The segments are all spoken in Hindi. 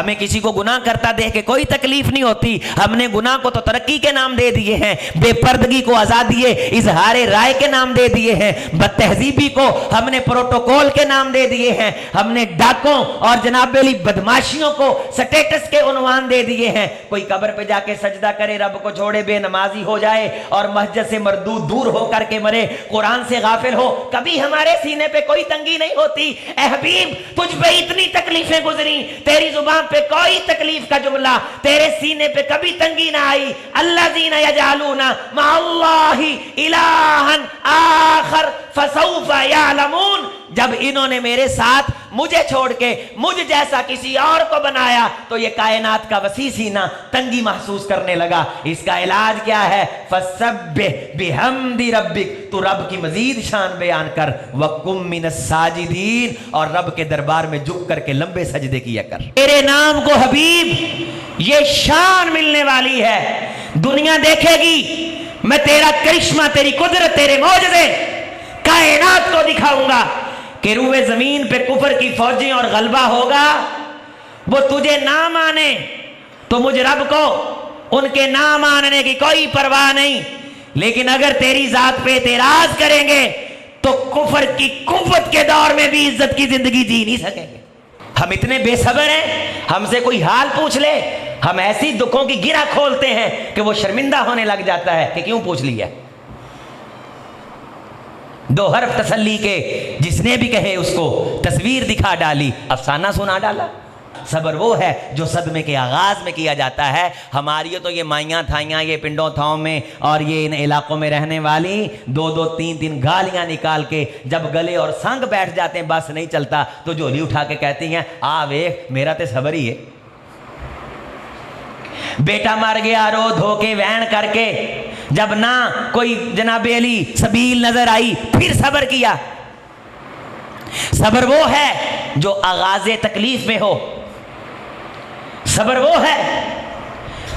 हमें किसी को गुनाह करता देख के कोई तकलीफ नहीं होती। हमने गुनाह को तो तरक्की के नाम दे दिए हैं, बेपर्दगी को आजादी इजहार राय के नाम दे दिए हैं, बदतहजीबी को हमने प्रोटोकॉल के नाम दे दिए हैं, हमने डाकों और जनाबेली बदमाशियों को स्टेटस के उन्वान दे दिए हैं। कोई कब्र पे जाके सजदा करे, रब को छोड़े, बेनमाजी हो जाए और मस्जिद से मरदूद दूर होकर के मरे, कुरान से गाफिल हो, कभी हमारे सीने पे कोई तंगी नहीं होती। ए हबीब, तुझ पे इतनी तकलीफें गुजरी, तेरी जुबान पे कोई तकलीफ का जुमला, तेरे सीने पे कभी तंगी ना आई। अल्लज़ीना यजअलूना मअल्लाहि इलाहन आखर फसौफा यअलमून। जब इन्होंने मेरे साथ मुझे छोड़ के मुझ जैसा किसी और को बनाया तो ये कायनात का वसी सीना तंगी महसूस करने लगा। इसका इलाज क्या है? फसब्बिह बिहम्दि रब्बिक, तू रब की मजीद शान बयान कर, वकुम मिनस साजिदीन, और रब के दरबार में झुक करके लंबे सजदे किया कर। तेरे नाम को हबीब ये शान मिलने वाली है, दुनिया देखेगी। मैं तेरा करिश्मा, तेरी कुदरत, तेरे मौजज़े कायनात को दिखाऊंगा कि रूए जमीन पे कुफर की फौजें और गलबा होगा। वो तुझे ना माने तो मुझ रब को उनके ना मानने की कोई परवाह नहीं, लेकिन अगर तेरी जात पे एतराज करेंगे तो कुफर की कुव्वत के दौर में भी इज्जत की जिंदगी जी नहीं सकेंगे। हम इतने बेसब्र हैं, हमसे कोई हाल पूछ ले, हम ऐसी दुखों की गिरा खोलते हैं कि वो शर्मिंदा होने लग जाता है कि क्यों पूछ लिया। दो हर्फ तसल्ली के जिसने भी कहे उसको तस्वीर दिखा डाली, अफसाना सुना डाला। सब्र वो है जो सदमे के आगाज में किया जाता है। हमारी तो ये माइयाँ थाइयाँ, ये पिंडों थाओं में और ये इन इलाकों में रहने वाली 2-2 3-3 गालियाँ निकाल के जब गले और संग बैठ जाते हैं, बस नहीं चलता तो झोली उठा के कहती हैं, आ वे मेरा तो सब्र ही है। बेटा मर गया रो धो के वैन करके, जब ना कोई जनाबे अली सबील नजर आई फिर सब्र किया। सब्र वो है जो आगाज़े तकलीफ में हो, सब्र वो है।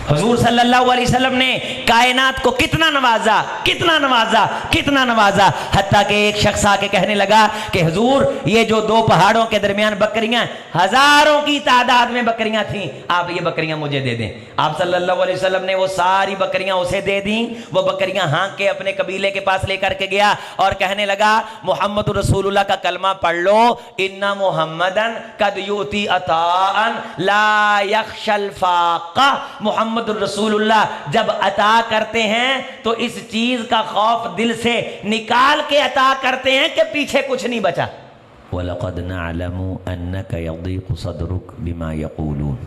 हुजूर सल्लल्लाहु अलैहि वसल्लम ने कायनात को कितना नवाजा, कितना नवाजा, कितना नवाजा, हत्ता कि एक शख्स आके कहने लगा कि हुजूर ये जो 2 पहाड़ों के दरमियान बकरियां, हजारों की तादाद में बकरियां थीं, आप ये बकरियां मुझे दे दें। आप सल्लल्लाहु अलैहि वसल्लम ने वो सारी बकरियां उसे दे दी। वो बकरियां हाँक के अपने कबीले के पास लेकर के गया और कहने लगा, मोहम्मद रसूलुल्लाह का कलमा पढ़ लो, इन्ना मोहम्मदन कद यूती अताअन ला यख्शल फाका। मोहम्मद रसूलुल्लाह जब अता करते हैं तो इस चीज का खौफ दिल से निकाल के अता करते हैं कि पीछे कुछ नहीं बचा। वलक़द नअलमु अन्नका यज़ीक़ु सदरुक बिमा यक़ूलून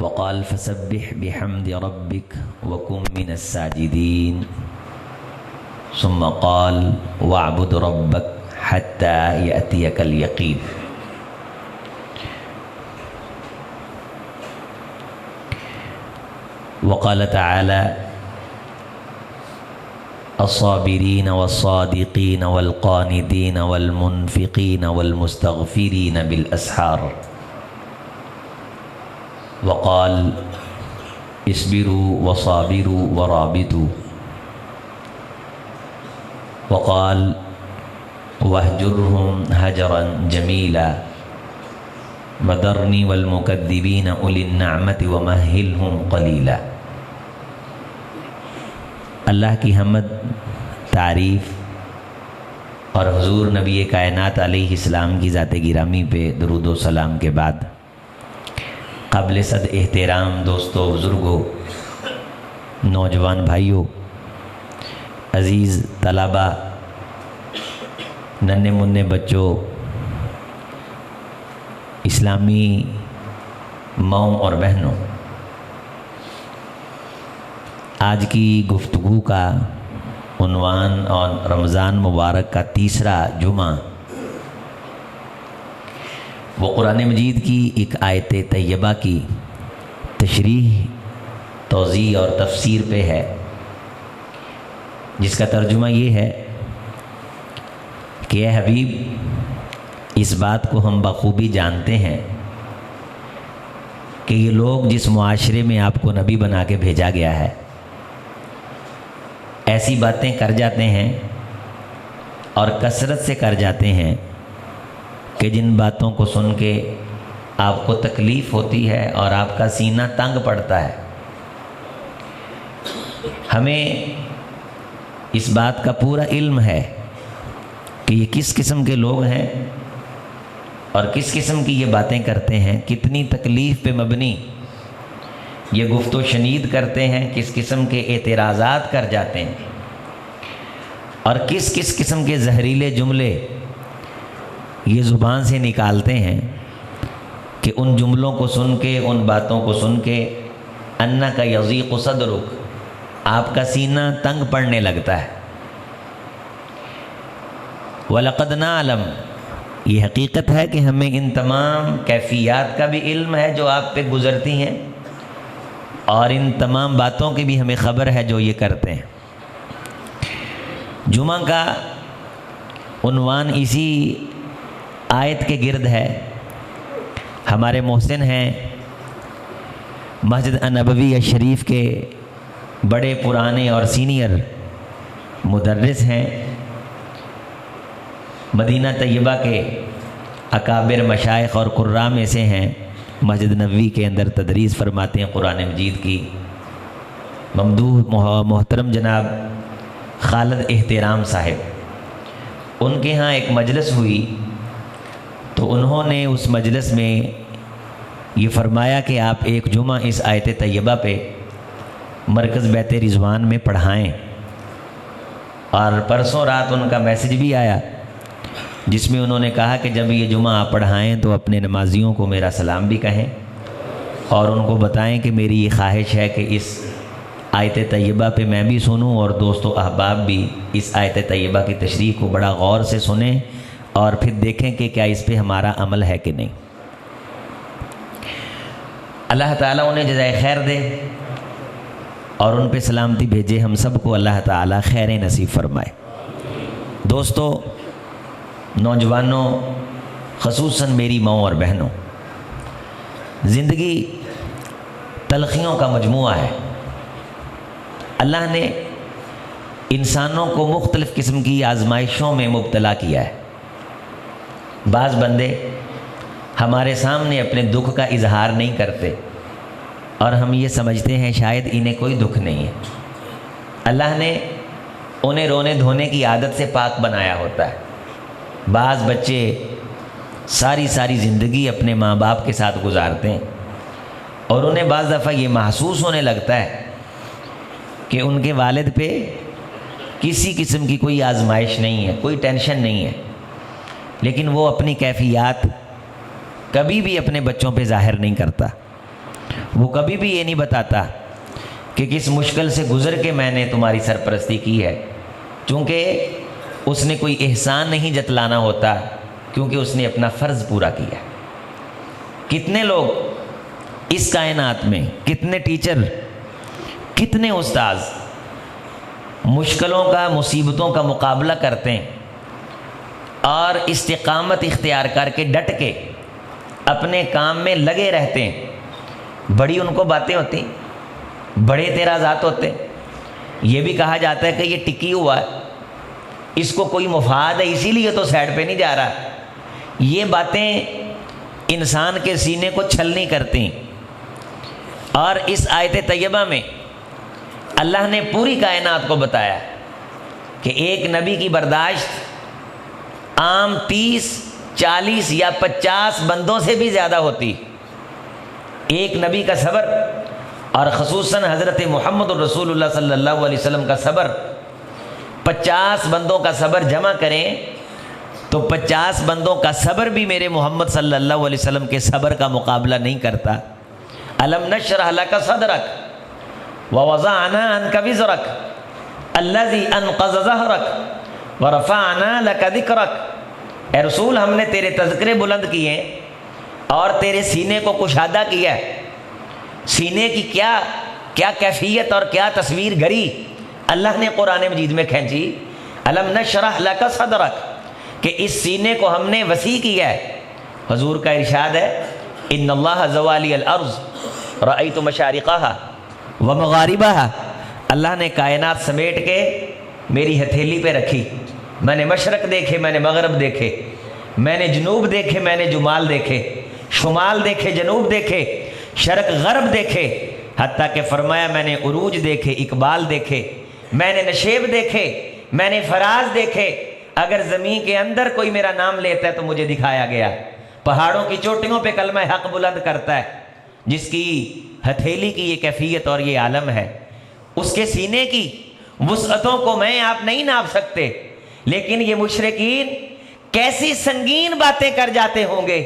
वक़ाल फसब्बिह बिहम्दि रब्बिक वकुम मिनस साजिदीन सुम्मा क़ाल वअबुद रब्बक हत्ता यअतियकल यक़ीन। वक़ाल तआला अस्साबिरीन वस्सादिकीन वल्क़ानितीन वल्मुनफ़िक़ीन वल्मुस्तग़फ़िरीन बिलअस्हार। वक़ाल इस्बिरू वसाबिरू वराबितू। वक़ाल वहजुरहुम हजरन जमीला वदरनी वल्मुकद्दिबीन उलिन्नअमति वमहिलहुम क़लीला। अल्लाह की हम्द, तारीफ़ और हुज़ूर नबी कायनात अलैहिस्सलाम की ज़ात गिरामी पे दुरूद व सलाम के बाद क़ाबिल सद एहतराम दोस्तों, बुज़ुर्गों, नौजवान भाइयों, अज़ीज़ तलबा, नन्हे मुन्ने बच्चों, इस्लामी माओं और बहनों, आज की गुफ्तगू का उन्वान और रमज़ान मुबारक का तीसरा जुमा वो कुरान मजीद की एक आयत तैयबा की तशरीह, तौज़ीह और तफसीर पे है, जिसका तर्जुमा ये है कि ए हबीब, इस बात को हम बखूबी जानते हैं कि ये लोग जिस मुआशरे में आपको नबी बना के भेजा गया है, ऐसी बातें कर जाते हैं और कसरत से कर जाते हैं कि जिन बातों को सुन के आपको तकलीफ़ होती है और आपका सीना तंग पड़ता है। हमें इस बात का पूरा इल्म है कि ये किस किस्म के लोग हैं और किस किस्म की ये बातें करते हैं, कितनी तकलीफ़ पे मबनी ये गुफ्तो शनीद करते हैं, किस किस्म के एतराज़ात कर जाते हैं और किस किस किस्म के जहरीले जुमले ये ज़ुबान से निकालते हैं कि उन जुमलों को सुन के, उन बातों को सुन के अन्ना का यज़ीक़ु सदरुक, आपका सीना तंग पड़ने लगता है। वलक़द नालम, ये हकीकत है कि हमें इन तमाम कैफियत का भी इल्म है जो आप पे गुज़रती हैं और इन तमाम बातों की भी हमें ख़बर है जो ये करते हैं। जुमा का उन्वान इसी आयत के गिर्द है। हमारे मोहसिन हैं मस्जिद नबवी शरीफ के बड़े पुराने और सीनियर मुदर्रिस हैं, मदीना तैयबा के अकाबिर मशाइख और कुर्रा में से हैं। मस्जिद नबवी के अंदर तदरीस फरमाते हैं कुरान मजीद की। ममदूह मोहतरम जनाब खालिद एहतराम साहिब, उनके यहाँ एक मजलिस हुई तो उन्होंने उस मजलिस में ये फरमाया कि आप एक जुमा इस आयत तैयबा पे मरकज़ बैत रिज़वान में पढ़ाएं। और परसों रात उनका मैसेज भी आया जिसमें उन्होंने कहा कि जब ये जुमा आप पढ़ाएं तो अपने नमाजियों को मेरा सलाम भी कहें और उनको बताएं कि मेरी ये ख्वाहिश है कि इस आयत तैयबा पे मैं भी सुनूं और दोस्तों अहबाब भी इस आयत तैयबा की तशरीह को बड़ा गौर से सुनें और फिर देखें कि क्या इस पे हमारा अमल है कि नहीं। अल्लाह ताला उन्हें जज़ाए खैर दे और उन पे सलामती भेजे। हम सब को अल्लाह ताला खैर नसीब फरमाए। दोस्तों, नौजवानों, ख़ुसूसन मेरी माँ और बहनों, ज़िंदगी तलख़ियों का मजमुआ है। अल्लाह ने इंसानों को मुख्तलिफ़ किस्म की आजमाइशों में मुब्तला किया है। बाज़ बंदे हमारे सामने अपने दुख का इजहार नहीं करते और हम ये समझते हैं शायद इन्हें कोई दुख नहीं है। अल्लाह ने उन्हें रोने धोने की आदत से पाक बनाया होता है। बाज़ बच्चे सारी ज़िंदगी अपने माँ बाप के साथ गुजारते हैं और उन्हें बाज़ दफ़ा ये महसूस होने लगता है कि उनके वालिद पे किसी किस्म की कोई आजमाइश नहीं है, कोई टेंशन नहीं है, लेकिन वो अपनी कैफियत कभी भी अपने बच्चों पे ज़ाहिर नहीं करता। वो कभी भी ये नहीं बताता कि किस मुश्किल से गुज़र के मैंने तुम्हारी सरपरस्ती की है, चूँकि उसने कोई एहसान नहीं जतलाना होता, क्योंकि उसने अपना फ़र्ज़ पूरा किया। कितने लोग इस कायनात में, कितने टीचर, कितने उस्ताद मुश्किलों का, मुसीबतों का मुकाबला करते हैं और इस्तिकामत इख्तियार करके डट के अपने काम में लगे रहते हैं। बड़ी उनको बातें होती, बड़े एतराज़ात होते। ये भी कहा जाता है कि ये टिकी हुआ है, इसको कोई मुफाद है इसीलिए तो साइड पे नहीं जा रहा। ये बातें इंसान के सीने को छलनी करती। और इस आयत तैयबा में अल्लाह ने पूरी कायनात को बताया कि एक नबी की बर्दाश्त आम 30, 40 या 50 बंदों से भी ज़्यादा होती। एक नबी का सब्र और ख़ुसूसन हज़रत मुहम्मद रसूलुल्लाह सल्लल्लाहु अलैहि वसल्लम का सब्र, 50 बंदों का सब्र जमा करें तो 50 बंदों का सब्र भी मेरे मोहम्मद सल्लल्लाहु अलैहि वसल्लम के सब्र का मुकाबला नहीं करता। अलम नशरह लका सदरक व वज़अना अन्का विज़रक अल्लज़ी अनक़ज़ ज़हरक व रफ़अना लका ज़िक्रक। ए रसूल, हमने तेरे तज़किरे बुलंद किए और तेरे सीने को कुशादा किया। सीने की क्या क्या कैफियत और क्या तस्वीर गरी अल्लाह ने कुरान मजीद में खींची। अलम नशरह लका सदरक, कि इस सीने को हमने वसी किया है। हुजूर का इरशाद है, इन्नल्लाह ज़वाली अल-अर्ज़ रअयतु मशारिक़हा व मग़ारिबहा। अल्लाह ने कायनात समेट के मेरी हथेली पे रखी, मैंने मशरक़ देखे, मैंने मग़रब देखे। मैंने जनूब देखे, मैंने जुमाल देखे, शुमाल देखे, जनूब देखे, शर्क गरब देखे, हत्ता के फरमाया मैंने उरूज देखे, इकबाल देखे, मैंने नशेब देखे, मैंने फराज देखे। अगर ज़मीन के अंदर कोई मेरा नाम लेता है तो मुझे दिखाया गया। पहाड़ों की चोटियों पे कलमा हक बुलंद करता है, जिसकी हथेली की ये कैफियत और ये आलम है, उसके सीने की वुसअतों को मैं आप नहीं नाप सकते। लेकिन ये मुशरिकीन कैसी संगीन बातें कर जाते होंगे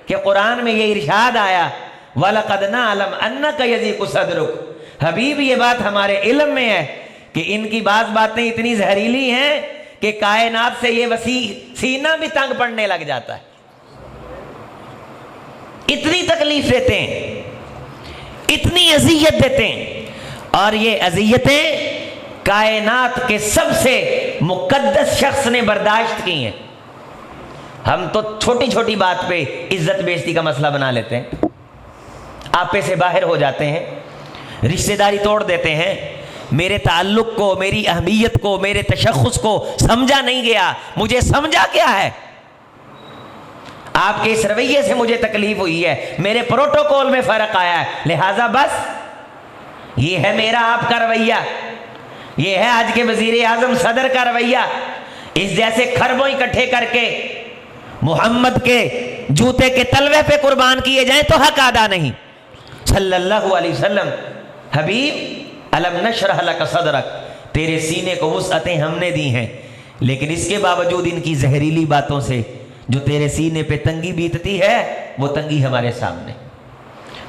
कि कुरान में ये इरशाद आया, वलक़द नअलम अन्नका यज़ीक़ु सदरुक। हबीब, ये बात हमारे इल्म में है कि इनकी बातें इतनी जहरीली हैं कि कायनात से ये वसी सीना भी तंग पड़ने लग जाता है। इतनी तकलीफ देते हैं, इतनी अजियत देते हैं, और ये अजियतें कायनात के सबसे मुकद्दस शख्स ने बर्दाश्त की हैं। हम तो छोटी छोटी बात पे इज्जत बेइज्जती का मसला बना लेते हैं, आपे से बाहर हो जाते हैं, रिश्तेदारी तोड़ देते हैं। मेरे ताल्लुक को, मेरी अहमियत को, मेरे तशख़्ख़ुस को समझा नहीं गया, मुझे समझा क्या है। आपके इस रवैये से मुझे तकलीफ हुई है, मेरे प्रोटोकॉल में फ़र्क आया है, लिहाजा बस ये है मेरा आपका रवैया, ये है आज के वज़ीर आज़म सदर का रवैया। इस जैसे खरबों इकट्ठे करके मोहम्मद के जूते के तलवे पे कुर्बान किए जाएं तो हक अदा नहीं। सल्लल्लाहु अलैहि वसल्लम, हबीब अलम नशरह लक सदरक, तेरे सीने को वुसअतें हमने दी हैं, लेकिन इसके बावजूद इनकी जहरीली बातों से जो तेरे सीने पे तंगी बीतती है, वो तंगी हमारे सामने,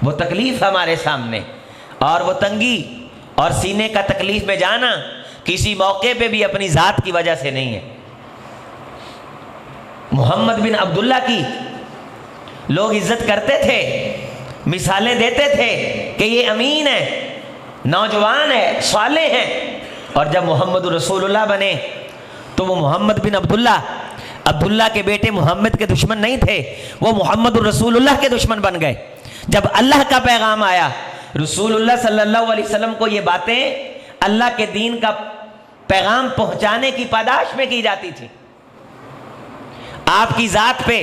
वो तकलीफ हमारे सामने। और वो तंगी और सीने का तकलीफ में जाना किसी मौके पे भी अपनी ज़ात की वजह से नहीं है। मोहम्मद बिन अब्दुल्ला की लोग इज्जत करते थे, मिसालें देते थे कि ये अमीन है, नौजवान है, साले हैं, और जब मोहम्मद रसूलुल्लाह बने तो वो मोहम्मद बिन अब्दुल्ला के बेटे मोहम्मद के दुश्मन नहीं थे, वो मोहम्मद रसूलुल्लाह के दुश्मन बन गए। जब अल्लाह का पैगाम आया, रसूलुल्लाह सल्लल्लाहु अलैहि वसल्लम को ये बातें अल्लाह के दीन का पैगाम पहुंचाने की पादाश में की जाती थी। आपकी ज़ात पे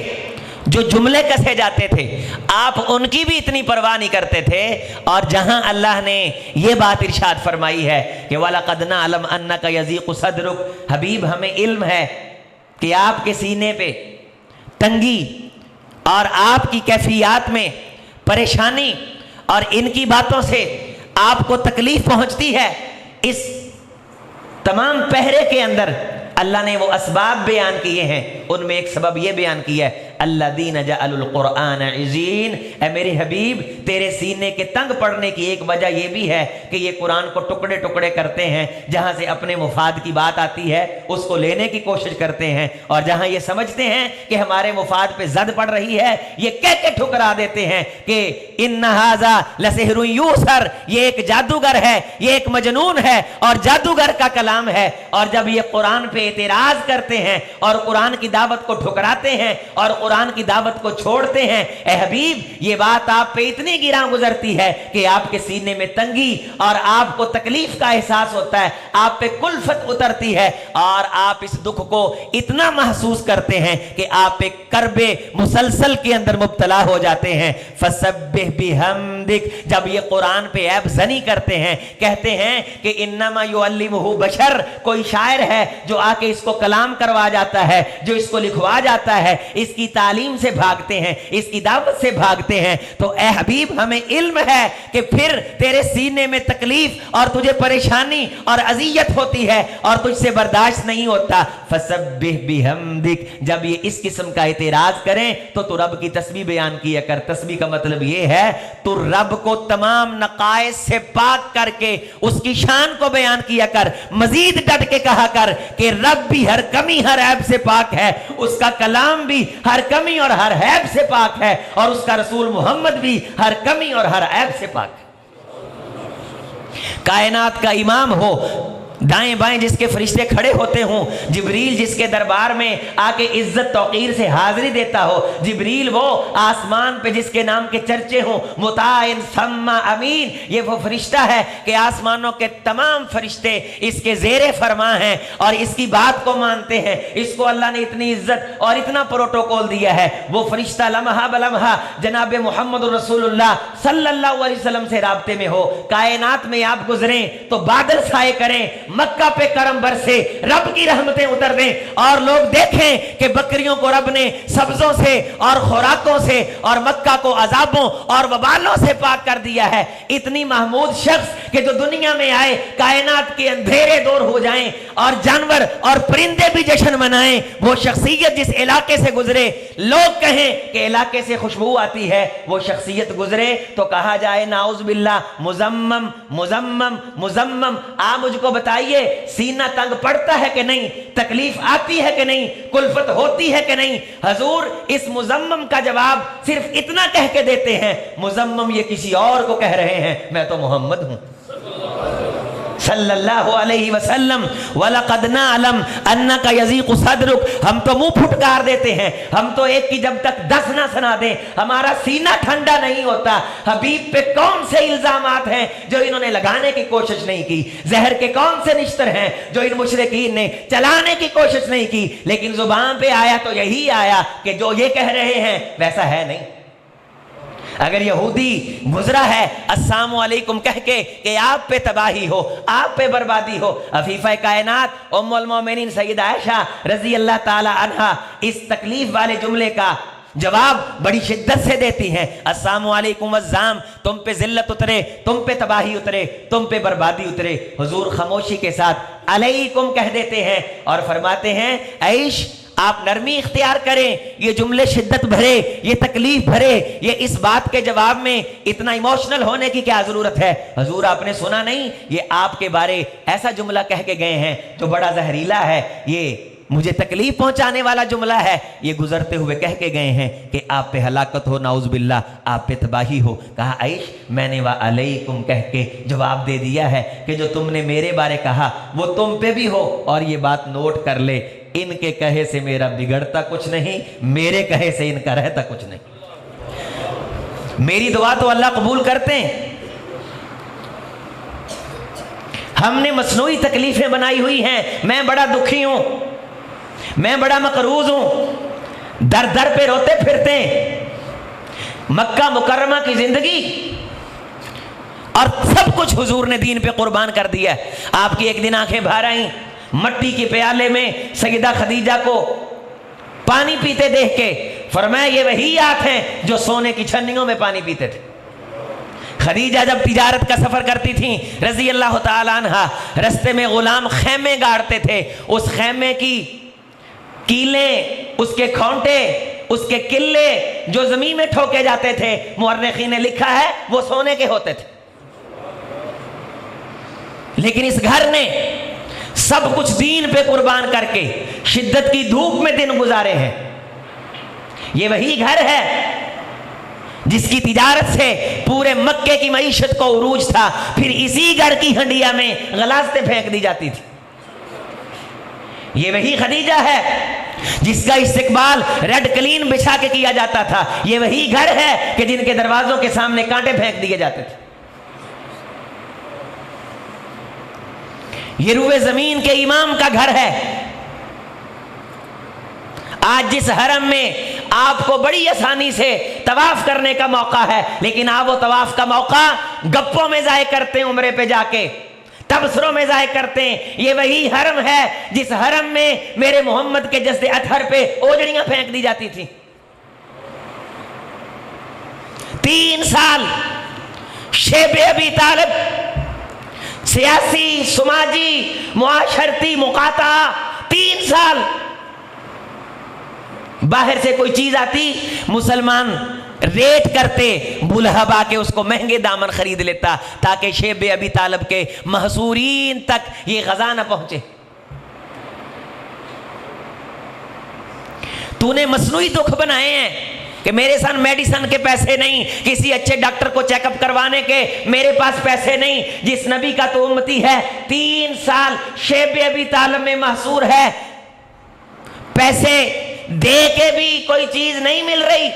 जो जुमले कसे जाते थे, आप उनकी भी इतनी परवाह नहीं करते थे। और जहां अल्लाह ने ये बात इरशाद फरमाई है कि वलक़द नअलम अन्नका यज़ीक़ु सदरुक, हबीब हमें इल्म है कि आपके सीने पे तंगी और आपकी कैफियत में परेशानी और इनकी बातों से आपको तकलीफ पहुंचती है। इस तमाम पहरे के अंदर अल्लाह ने वो असबाब बयान किए हैं, उनमें एक सबब ये बयान किया है, अल्लज़ीना जअलुल कुरआन इज़ीन। ऐ मेरे हबीब, तेरे सीने के तंग पड़ने की एक वजह यह भी है कि ये कुरान को टुकड़े टुकड़े करते हैं, जहाँ से अपने मुफाद की बात आती है उसको लेने की कोशिश करते हैं, और जहाँ ये समझते हैं कि हमारे मुफाद पे जद पड़ रही है, ये कह के ठुकरा देते हैं कि इन्ना हाज़ा लसिहरुन यूसर, ये एक जादूगर है, ये एक मजनून है और जादूगर का कलाम है। और जब ये कुरान पे एतराज करते हैं और कुरान की दावत को ठुकराते हैं और कुरान की दावत को छोड़ते हैं, ए हबीब, ये बात आप पे इतनी गिरा गुजरती है कि आपके सीने में तंगी और आपको तकलीफ का एहसास होता है, आप पे कुल्फत उतरती है और आप इस दुख को इतना महसूस करते हैं कि आप पे करबे मुसलसल के अंदर मुब्तला हो जाते हैं। फसब्बिह बिहम्दिक, जब ये कुरान पे ऐब जनी करते हैं, कहते हैं कि इन्नमा युअल्लिमुहु बशर, कोई शायर है जो आके इसको कलाम करवा जाता है, जो इसको लिखवा जाता है, इसकी तालीम से भागते हैं, इसकी दावत से भागते हैं। तो ए हबीब, हमें इल्म है कि फिर तेरे सीने में तकलीफ और तुझे परेशानी और अजियत होती है और तुझसे बर्दाश्त नहीं होता। फसब्बिह बिहम्दिक, जब ये इस किस्म का इतराज करें तो तू रब की तस्बीह बयान किया कर। तस्बीह का मतलब ये है तू रब को तमाम नकाइस से पाक करके उसकी शान को बयान किया कर, मजीद डट के कहा कर कि रब भी हर कमी हर ऐब से पाक है, उसका कलाम भी हर कमी और हर ऐब से पाक है, और उसका रसूल मोहम्मद भी हर कमी और हर ऐब से पाक है। कायनात का इमाम हो, दाएं बाएं जिसके फरिश्ते खड़े होते हों, जिब्रील जिसके दरबार में आके इज्जत तौकीर से हाजिरी देता हो, जिब्रील वो आसमान पे जिसके नाम के चर्चे हों, मुताइन सम्मा अमीन, ये वो फरिश्ता है कि आसमानों के तमाम फरिश्ते इसके जेरे फरमा हैं और इसकी बात को मानते हैं। इसको अल्लाह ने इतनी इज्जत और इतना प्रोटोकॉल दिया है। वो फरिश्ता लम्हा बलम्हा जनाब मोहम्मद रसूलुल्लाह सल्लल्लाहु अलैहि वसल्लम से राब्ते में हो। कायनात में आप गुजरें तो बादल साए करें, मक्का पे करम बरसे, रब की रहमतें उतर दें और लोग देखें कि बकरियों को रब ने सब्जों से और खुराकों से और मक्का को अजाबों और वबालों से पाक कर दिया है। इतनी महमूद शख्स कि जो दुनिया में आए कायनात के अंधेरे दूर हो जाएं और जानवर और परिंदे भी जश्न मनाएं। वो शख्सियत जिस इलाके से गुजरे, लोग कहें कि इलाके से खुशबू आती है, वो शख्सियत गुजरे तो कहा जाए नाउज़ बिल्लाह मुजम्मम मुजम्मम मुजम्मम। आप मुझको बताइए, सीना तंग पड़ता है कि नहीं, तकलीफ आती है कि नहीं, कुल्फत होती है कि नहीं? हजूर इस मुजम्मम का जवाब सिर्फ इतना कह के देते हैं, मुजम्मम ये किसी और को कह रहे हैं, मैं तो मोहम्मद हूं सल्लल्लाहु अलैहि वसल्लम। वलक़द नअलम अन्नका यज़ीक़ु सद्रुक, हम तो मुंह फुटकार देते हैं, हम तो एक की जब तक 10 ना सुना दें हमारा सीना ठंडा नहीं होता। हबीब पे कौन से इल्जामात हैं जो इन्होंने लगाने की कोशिश नहीं की, जहर के कौन से निश्तर हैं जो इन मुशरिकीन ने चलाने की कोशिश नहीं की, लेकिन जुबान पे आया तो यही आया कि जो ये कह रहे हैं वैसा है नहीं। अगर यहूदी गुजरा है अस्सलामु अलैकुम कह के कि आप पे तबाही हो, आप पे बर्बादी हो, अफीफा कायनात उम्मुल मोमिनीन सैयदा आयशा रजी अल्लाह ताला अन्हा इस तकलीफ वाले जुमले का जवाब बड़ी शिद्दत से देती हैं। अस्सलामु अलैकुम वज़्ज़ाम, तुम पे जिल्लत उतरे, तुम पे तबाही उतरे, तुम पे बर्बादी उतरे। हुजूर खामोशी के साथ अलैकुम कह देते हैं और फरमाते हैं ऐश आप नरमी इख्तियार करें। ये जुमले शिद्दत भरे, ये तकलीफ भरे, ये इस बात के जवाब में इतना इमोशनल होने की क्या जरूरत है? हजूर आपने सुना नहीं, ये आपके बारे ऐसा जुमला कह के गए हैं जो बड़ा जहरीला है, ये मुझे तकलीफ पहुंचाने वाला जुमला है। ये गुजरते हुए कह के गए हैं कि आप पे हलाकत हो, नाउज़ बिल्लाह, आप पे तबाही हो। कहा आइश मैंने व अलैकुम कह के जवाब दे दिया है कि जो तुमने मेरे बारे कहा वो तुम पे भी हो। और ये बात नोट कर ले, इनके कहे से मेरा बिगड़ता कुछ नहीं, मेरे कहे से इनका रहता कुछ नहीं। मेरी दुआ तो अल्लाह कबूल करते हैं। हमने मसनूई तकलीफें बनाई हुई हैं। मैं बड़ा दुखी हूं, मैं बड़ा मकरूज हूं, दर दर पे रोते फिरते, मक्का मुकर्रमा की जिंदगी और सब कुछ हुजूर ने दीन पे कुर्बान कर दिया। आपकी एक दिन आंखें भर आई, मट्टी के प्याले में सैयदा खदीजा को पानी पीते देख के फरमाया ये वही आंख हैं जो सोने की छन्नियों में पानी पीते थे। खदीजा जब तिजारत का सफर करती थी रजी अल्लाह ताला अन्हा, रस्ते में गुलाम खैमे गाड़ते थे, उस खैमे की कीले, उसके खोंटे, उसके किले जो जमीन में ठोके जाते थे, मुअर्रिखीन ने लिखा है वो सोने के होते थे। लेकिन इस घर ने सब कुछ दीन पे कुर्बान करके शिद्दत की धूप में दिन गुजारे हैं। ये वही घर है जिसकी तिजारत से पूरे मक्के की मईशत को उरूज था। फिर इसी घर की हंडिया में गलास्ते फेंक दी जाती थी। ये वही खदीजा है जिसका इस्तिकबाल रेड क्लीन बिछा के किया जाता था। ये वही घर है कि जिनके दरवाजों के सामने कांटे फेंक दिए जाते थे। ये रूए जमीन के इमाम का घर है। आज जिस हरम में आपको बड़ी आसानी से तवाफ करने का मौका है, लेकिन आप वो तवाफ का मौका गप्पों में जाए करते हैं, उम्रे पे जाके तबसरों में जाए करते हैं। ये वही हरम है जिस हरम में मेरे मोहम्मद के जस्ते अतहर पे ओजड़ियां फेंक दी जाती थी। 3 साल शेबे अबी तालिब सियासी, समाजी, मुआशरती मुकाता, 3 साल बाहर से कोई चीज आती, मुसलमान रेट करते, बुलहबा के उसको महंगे दामन खरीद लेता ताकि शेबे अबी तालिब के महसूरीन तक ये गजा न पहुंचे। तूने मसनूई दुख बनाए हैं, कि मेरे साथ मेडिसिन के पैसे नहीं, किसी अच्छे डॉक्टर को चेकअप करवाने के मेरे पास पैसे नहीं। जिस नबी का तो उम्मती है 3 साल शेब अबी तालिब में महसूर है, पैसे दे के भी कोई चीज नहीं मिल रही।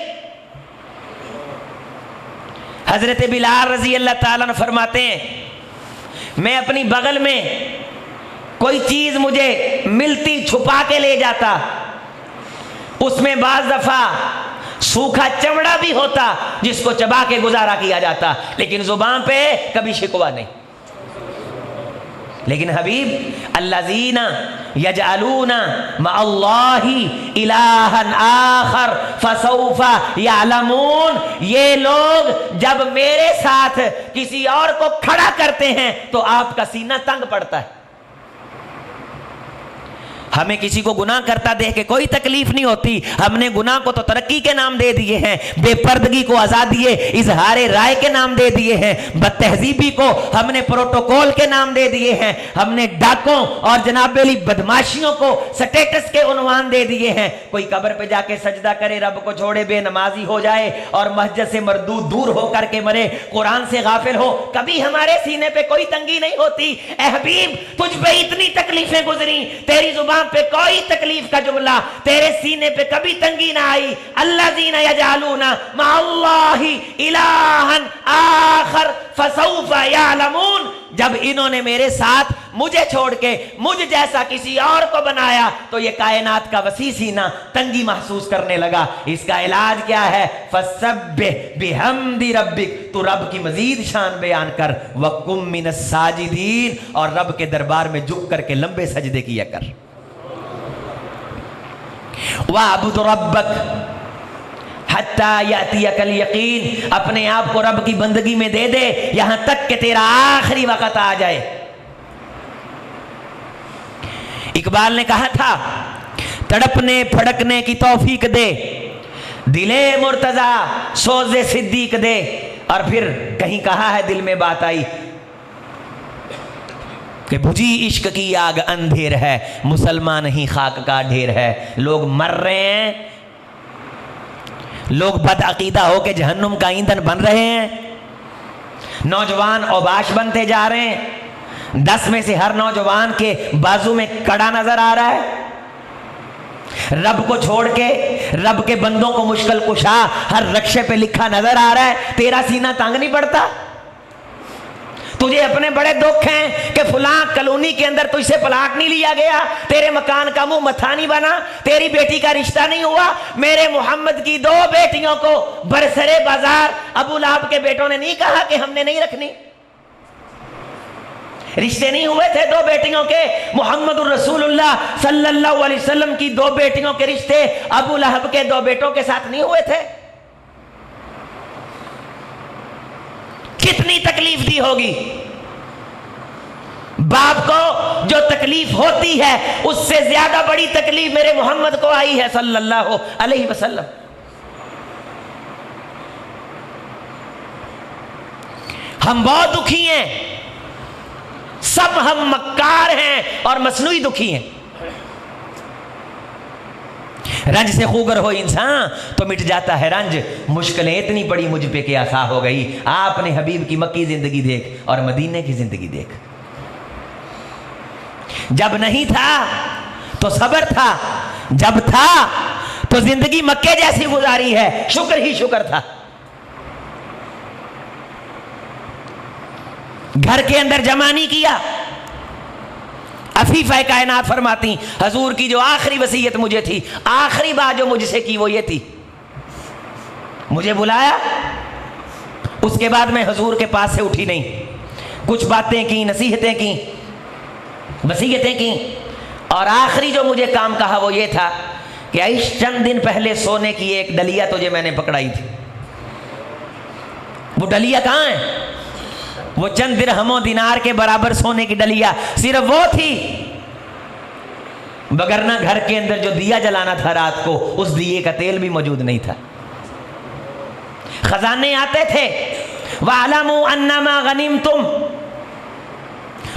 हजरत बिलाल रजी अल्लाह ताला अन्हु फरमाते हैं, मैं अपनी बगल में कोई चीज मुझे मिलती छुपा के ले जाता, उसमें बाज दफा सूखा चमड़ा भी होता जिसको चबा के गुजारा किया जाता, लेकिन जुबान पे कभी शिकवा नहीं। लेकिन हबीब अल्लज़ीना यजअलूना मअल्लाहि इलाहन आखर फसौफा यअलमून, ये लोग जब मेरे साथ किसी और को खड़ा करते हैं तो आपका सीना तंग पड़ता है। हमें किसी को गुनाह करता देख के कोई तकलीफ नहीं होती, हमने गुनाह को तो तरक्की के नाम दे दिए हैं, बेपर्दगी को आजादी इजहारे राय के नाम दे दिए हैं, बदतहजीबी को हमने प्रोटोकॉल के नाम दे दिए हैं, हमने डाकों और जनाबेली बदमाशियों को स्टेटस के उन्वान दे दिए हैं। कोई कब्र पे जाके सजदा करे, रब को छोड़े, बेनमाजी हो जाए और मस्जिद से मरदूद दूर हो करके मरे, कुरान से गाफिल हो, कभी हमारे सीने पे कोई तंगी नहीं होती। ए हबीब, तुझ पे इतनी तकलीफें गुजरी, तेरी जुबान पे कोई तकलीफ का जुमला, तेरे सीने पे कभी तंगी ना आई। अल्लज़ीना यजअलूना मअल्लाहि इलाहन आखर फसौफा यअलमून, जब इन्होंने मेरे साथ मुझे छोड़ के मुझ जैसा किसी और को बनाया तो ये कायनात का वसी सीना तंगी महसूस करने लगा। इसका इलाज क्या है? फसब्बिह बिहम्दि रब्बिक, तू रब की मजीद शान बयान कर, वकुम मिनस साजिदीन, और रब के दरबार में झुक करके लंबे सजदे किया कर। वाबुद रब्बक हत्ता यातियकल यकीन, अपने आप को रब की बंदगी में दे दे यहां तक कि तेरा आखिरी वक्त आ जाए। इकबाल ने कहा था, तड़पने फड़कने की तौफीक दे, दिले मुर्तजा सोज़े सिद्दीक दे। और फिर कहीं कहा है, दिल में बात आई कि बुझी इश्क की आग अंधेर है, मुसलमान ही खाक का ढेर है। लोग मर रहे हैं, लोग बदअकीदा होके जहन्नुम का ईंधन बन रहे हैं, नौजवान औबाश बनते जा रहे हैं। 10 में से हर नौजवान के बाजू में कड़ा नजर आ रहा है। रब को छोड़ के रब के बंदों को मुश्किल कुशा हर रक्शे पे लिखा नजर आ रहा है। तेरा सीना तंग नहीं पड़ता? तुझे अपने बड़े दुख हैं कि फलां कॉलोनी के अंदर तुझसे प्लाट नहीं लिया गया, तेरे मकान का मुंह मथा नहीं बना, तेरी बेटी का रिश्ता नहीं हुआ। मेरे मोहम्मद की 2 बेटियों को बरसरे बाजार अबू लहब के बेटों ने नहीं कहा कि हमने नहीं रखनी। रिश्ते नहीं हुए थे 2 बेटियों के। मोहम्मद रसूलुल्लाह सल्लल्लाहु अलैहि वसल्लम की 2 बेटियों के रिश्ते अबू लहब के 2 बेटों के साथ नहीं हुए थे। कितनी तकलीफ दी होगी बाप को, जो तकलीफ होती है उससे ज्यादा बड़ी तकलीफ मेरे मोहम्मद को आई है सल्लल्लाहु अलैहि वसल्लम। हम बहुत दुखी हैं, सब हम मक्कार हैं और मसनूई दुखी हैं। रंज से खूगर हो इंसान तो मिट जाता है रंज, मुश्किलें इतनी बड़ी मुझ पे क्या आसा हो गई। आपने हबीब की मक्की जिंदगी देख और मदीने की जिंदगी देख। जब नहीं था तो सब्र था, जब था तो जिंदगी मक्के जैसी गुजारी है, शुक्र ही शुक्र था। घर के अंदर जमा नहीं किया। अफीफा कायनात फरमाती, हजूर की जो आखिरी वसीयत मुझे थी, आखिरी बात जो मुझसे की वो ये थी, मुझे बुलाया, उसके बाद मैं हजूर के पास से उठी नहीं। कुछ बातें की, नसीहतें की, वसीयतें की, और आखिरी जो मुझे काम कहा वो ये था कि आइश चंद दिन पहले सोने की एक डलिया तुझे मैंने पकड़ाई थी। वो डलिया कहाँ है? वो चंद दिरहमों दिनार के बराबर सोने की डलिया सिर्फ वो थी, वगरना घर के अंदर जो दिया जलाना था रात को, उस दिए का तेल भी मौजूद नहीं था। खजाने आते थे, वालमू अन्नमा गनिमतुम,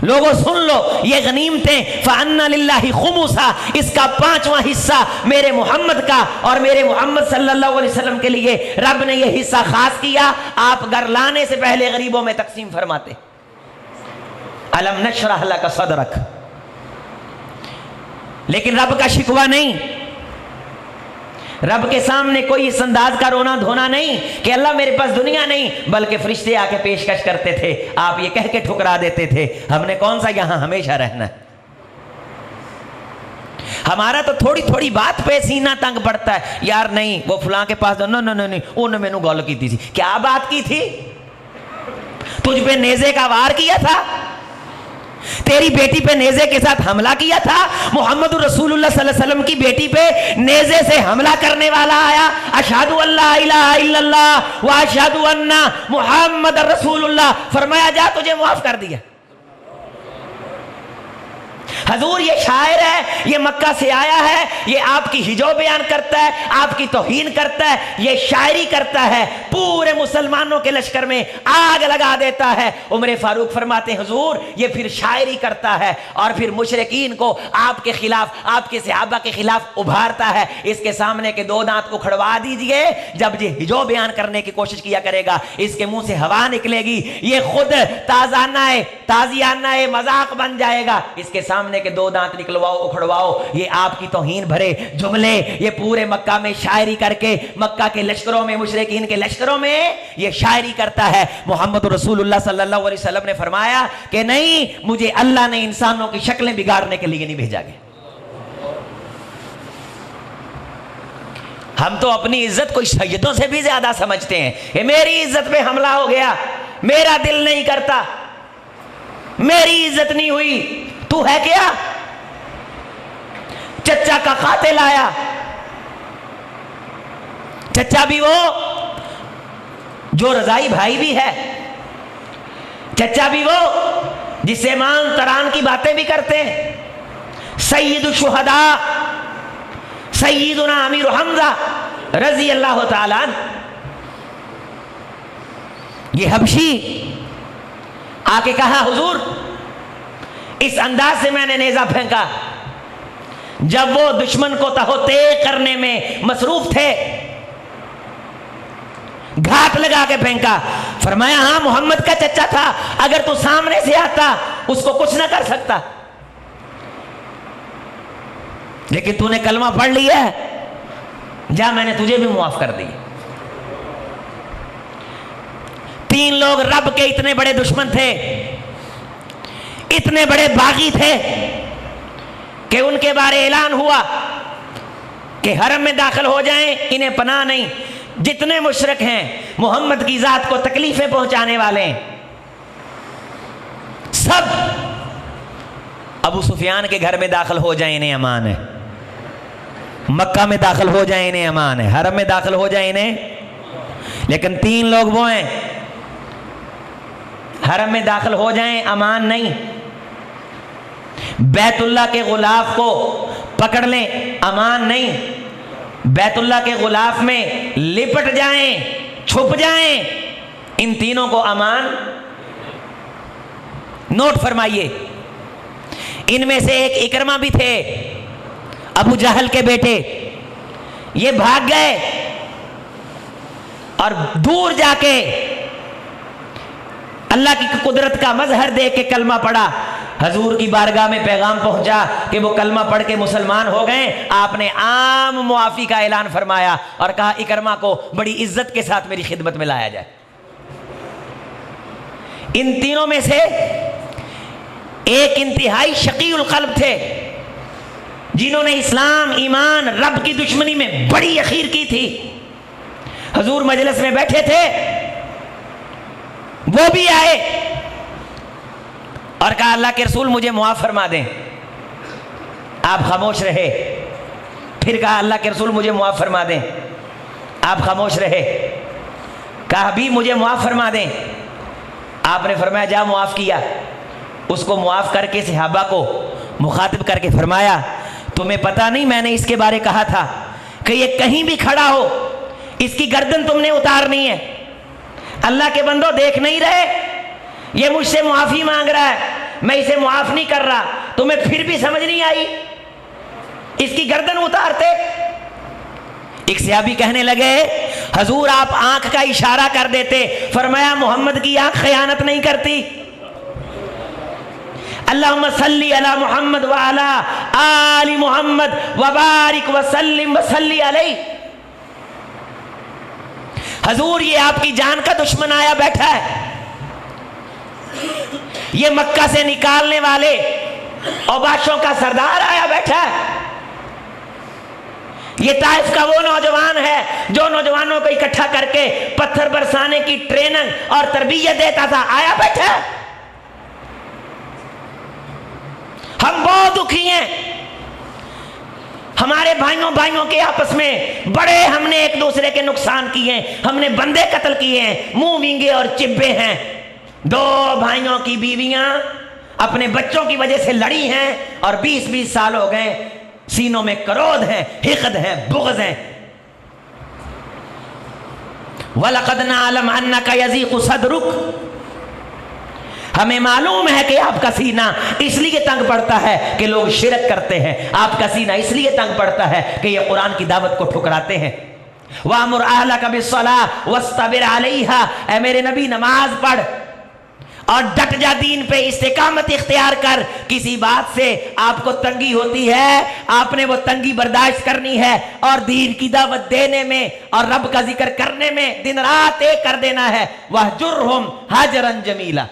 लोगों सुन लो, ये गनीमतें फ़अन्ना लिल्लाहि खुमुसा, इसका 5वां हिस्सा मेरे मोहम्मद का और मेरे मोहम्मद सल्लल्लाहु अलैहि वसल्लम के लिए रब ने ये हिस्सा खास किया। आप घर लाने से पहले गरीबों में तकसीम फरमाते। अलम नशरह लका सदरक। लेकिन रब का शिकवा नहीं, रब के सामने कोई इस अंदाज का रोना धोना नहीं कि अल्लाह मेरे पास दुनिया नहीं, बल्कि फरिश्ते आके पेशकश करते थे, आप ये कह के ठुकरा देते थे, हमने कौन सा यहां हमेशा रहना है। हमारा तो थोड़ी थोड़ी बात पे सीना तंग पड़ता है, यार नहीं वो फलां के पास नो नो नो नहीं उन्होंने मैनू गल की थी। क्या बात की थी? तुझ पे नेज़े का वार किया था, तेरी बेटी पे नेज़े के साथ हमला किया था। मोहम्मद रसूलुल्लाह सल्लल्लाहु अलैहि वसल्लम की बेटी पे नेज़े से हमला करने वाला आया, अशहदु अल्ला इलाहा इल्लल्लाह व अशहदु अन्ना मुहम्मद रसूलुल्लाह, फरमाया जा तुझे माफ कर दिया। हजूर ये शायर है, ये मक्का से आया है, ये आपकी हिजो बयान करता है, आपकी तौहीन करता है, ये शायरी करता है, पूरे मुसलमानों के लश्कर में आग लगा देता है। उमर फारूक फरमाते हैं हुजूर ये फिर शायरी करता है और फिर मुशरिकीन को आपके खिलाफ, आपके सहाबा के खिलाफ उभारता है। इसके सामने के 2 दांत उखड़वा दीजिए, जब ये हिजो बयान करने की कोशिश किया करेगा इसके मुंह से हवा निकलेगी, ये खुद ताजियाना मजाक बन जाएगा। इसके सामने के 2 दांत निकलवाओ, उखड़वाओ, ये आपकी तौहीन भरे जुमले, ये पूरे मक्का में शायरी करके, मक्का के लश्करों में, मुशरिकीन के लश्करों में ये शायरी करता है। मोहम्मद रसूलुल्लाह सल्लल्लाहु अलैहि वसल्लम ने फरमाया कि नहीं, मुझे अल्लाह ने इंसानों की शक्लें बिगाड़ने के लिए नहीं भेजा गया। हम तो अपनी इज्जत कोई सैयदों से भी ज्यादा समझते हैं कि मेरी इज्जत पे हमला हो गया, मेरा दिल नहीं करता, मेरी इज्जत नहीं हुई, तू है क्या? चचा का कातिल आया, चचा भी वो जो रजाई भाई भी है, चचा भी वो जिससे मान तरान की बातें भी करते हैं। सैयदुल शुहदा सैयदुना अमीर हमजा रजी अल्लाह ताला, ये हबशी आके कहा हुजूर इस अंदाज से मैंने नेज़ा फेंका जब वो दुश्मन को तहोते करने में मसरूफ थे, घात लगा के फेंका। फरमाया हाँ मोहम्मद का चचा था, अगर तू सामने से आता उसको कुछ ना कर सकता, लेकिन तूने कलमा पढ़ लिया है, जा मैंने तुझे भी मुआफ कर दी। 3 लोग रब के इतने बड़े दुश्मन थे, इतने बड़े बागी थे कि उनके बारे ऐलान हुआ कि हरम में दाखिल हो जाएं, इन्हें पनाह नहीं। जितने मुशरिक हैं, मोहम्मद की जात को तकलीफें पहुंचाने वाले, सब अबू सुफियान के घर में दाखिल हो जाएं, इन्हें अमान है। मक्का में दाखिल हो जाएं, इन्हें अमान है। हरम में दाखिल हो जाएं, इन्हें। लेकिन 3 लोग वो हैं, हरम में दाखिल हो जाएं अमान नहीं, बैतुल्लाह के गुलाफ को पकड़ लें अमान नहीं, बैतुल्लाह के गुलाफ में लिपट जाएं, छुप जाएं, इन तीनों को अमान। नोट फरमाइए, इनमें से एक इकरमा भी थे, अबू जहल के बेटे, ये भाग गए और दूर जाके अल्लाह की कुदरत का मजहर देख के कलमा पढ़ा। हजूर की बारगाह में पैगाम पहुंचा कि वो कलमा पढ़ के मुसलमान हो गए। आपने आम मुआफी का ऐलान फरमाया और कहा इकरमा को बड़ी इज्जत के साथ मेरी खिदमत में लाया जाए। इन तीनों में से एक इंतहाई शकीउल क़ल्ब थे, जिन्होंने इस्लाम, ईमान, रब की दुश्मनी में बड़ी अखीर की थी। हजूर मजलिस में बैठे थे, वो भी आए और कहा अल्लाह के रसूल मुझे मुआफ फरमा दें। आप खामोश रहे। फिर कहा अल्लाह के रसूल मुझे मुआफ फरमा दें। आप खामोश रहे। कहा हबीब मुझे मुआफ फरमा दें। आपने फरमाया जा मुआफ किया। उसको मुआफ करके सहाबा को मुखातिब करके फरमाया तुम्हें पता नहीं मैंने इसके बारे कहा था कि ये कहीं भी खड़ा हो इसकी गर्दन तुमने उतारनी है। अल्लाह के बंदो देख नहीं रहे, ये मुझसे मुआफी मांग रहा है, मैं इसे मुआफ नहीं कर रहा, तुम्हें फिर भी समझ नहीं आई, इसकी गर्दन उतारते। एक सहाबी कहने लगे, हजूर आप आंख का इशारा कर देते। फरमाया मोहम्मद की आंख खयानत नहीं करती। अल्लाहुम्मा सल्ली अला मुहम्मद व अला आलि मुहम्मद व बारिक व सल्लिम व सल्ली अलैहि। हजूर ये आपकी जान का दुश्मन आया बैठा है, ये मक्का से निकालने वाले औबाशों का सरदार आया बैठा है, ये ताइफ का वो नौजवान है जो नौजवानों को इकट्ठा करके पत्थर बरसाने की ट्रेनिंग और तरबियत देता था, आया बैठा है। हम बहुत दुखी हैं, हमारे भाइयों के आपस में बड़े हमने एक दूसरे के नुकसान किए हैं, हमने बंदे कत्ल किए हैं, मुंह विंगे और चिब्बे हैं। दो भाइयों की बीवियां अपने बच्चों की वजह से लड़ी हैं और 20-20 साल हो गए, सीनों में क्रोध है, हिक़द है, बुग़्ज़ है। वलक़द नअलम अन्नका यज़ीक़ु सदरुक, हमें मालूम है कि आपका सीना इसलिए तंग पड़ता है कि लोग शिरक करते हैं, आपका सीना इसलिए तंग पड़ता है कि ये कुरान की दावत को ठुकराते हैं। वामुर अहलका बिस्सलाह वस्तबिर अलैहा, ऐ मेरे नबी नमाज पढ़ और डट जा दीन पे, इस्तिकामत इख्तियार कर। किसी बात से आपको तंगी होती है, आपने वो तंगी बर्दाश्त करनी है और दीन की दावत देने में और रब का जिक्र करने में दिन रात एक कर देना है। वहजुरहुम हजरन जमीला,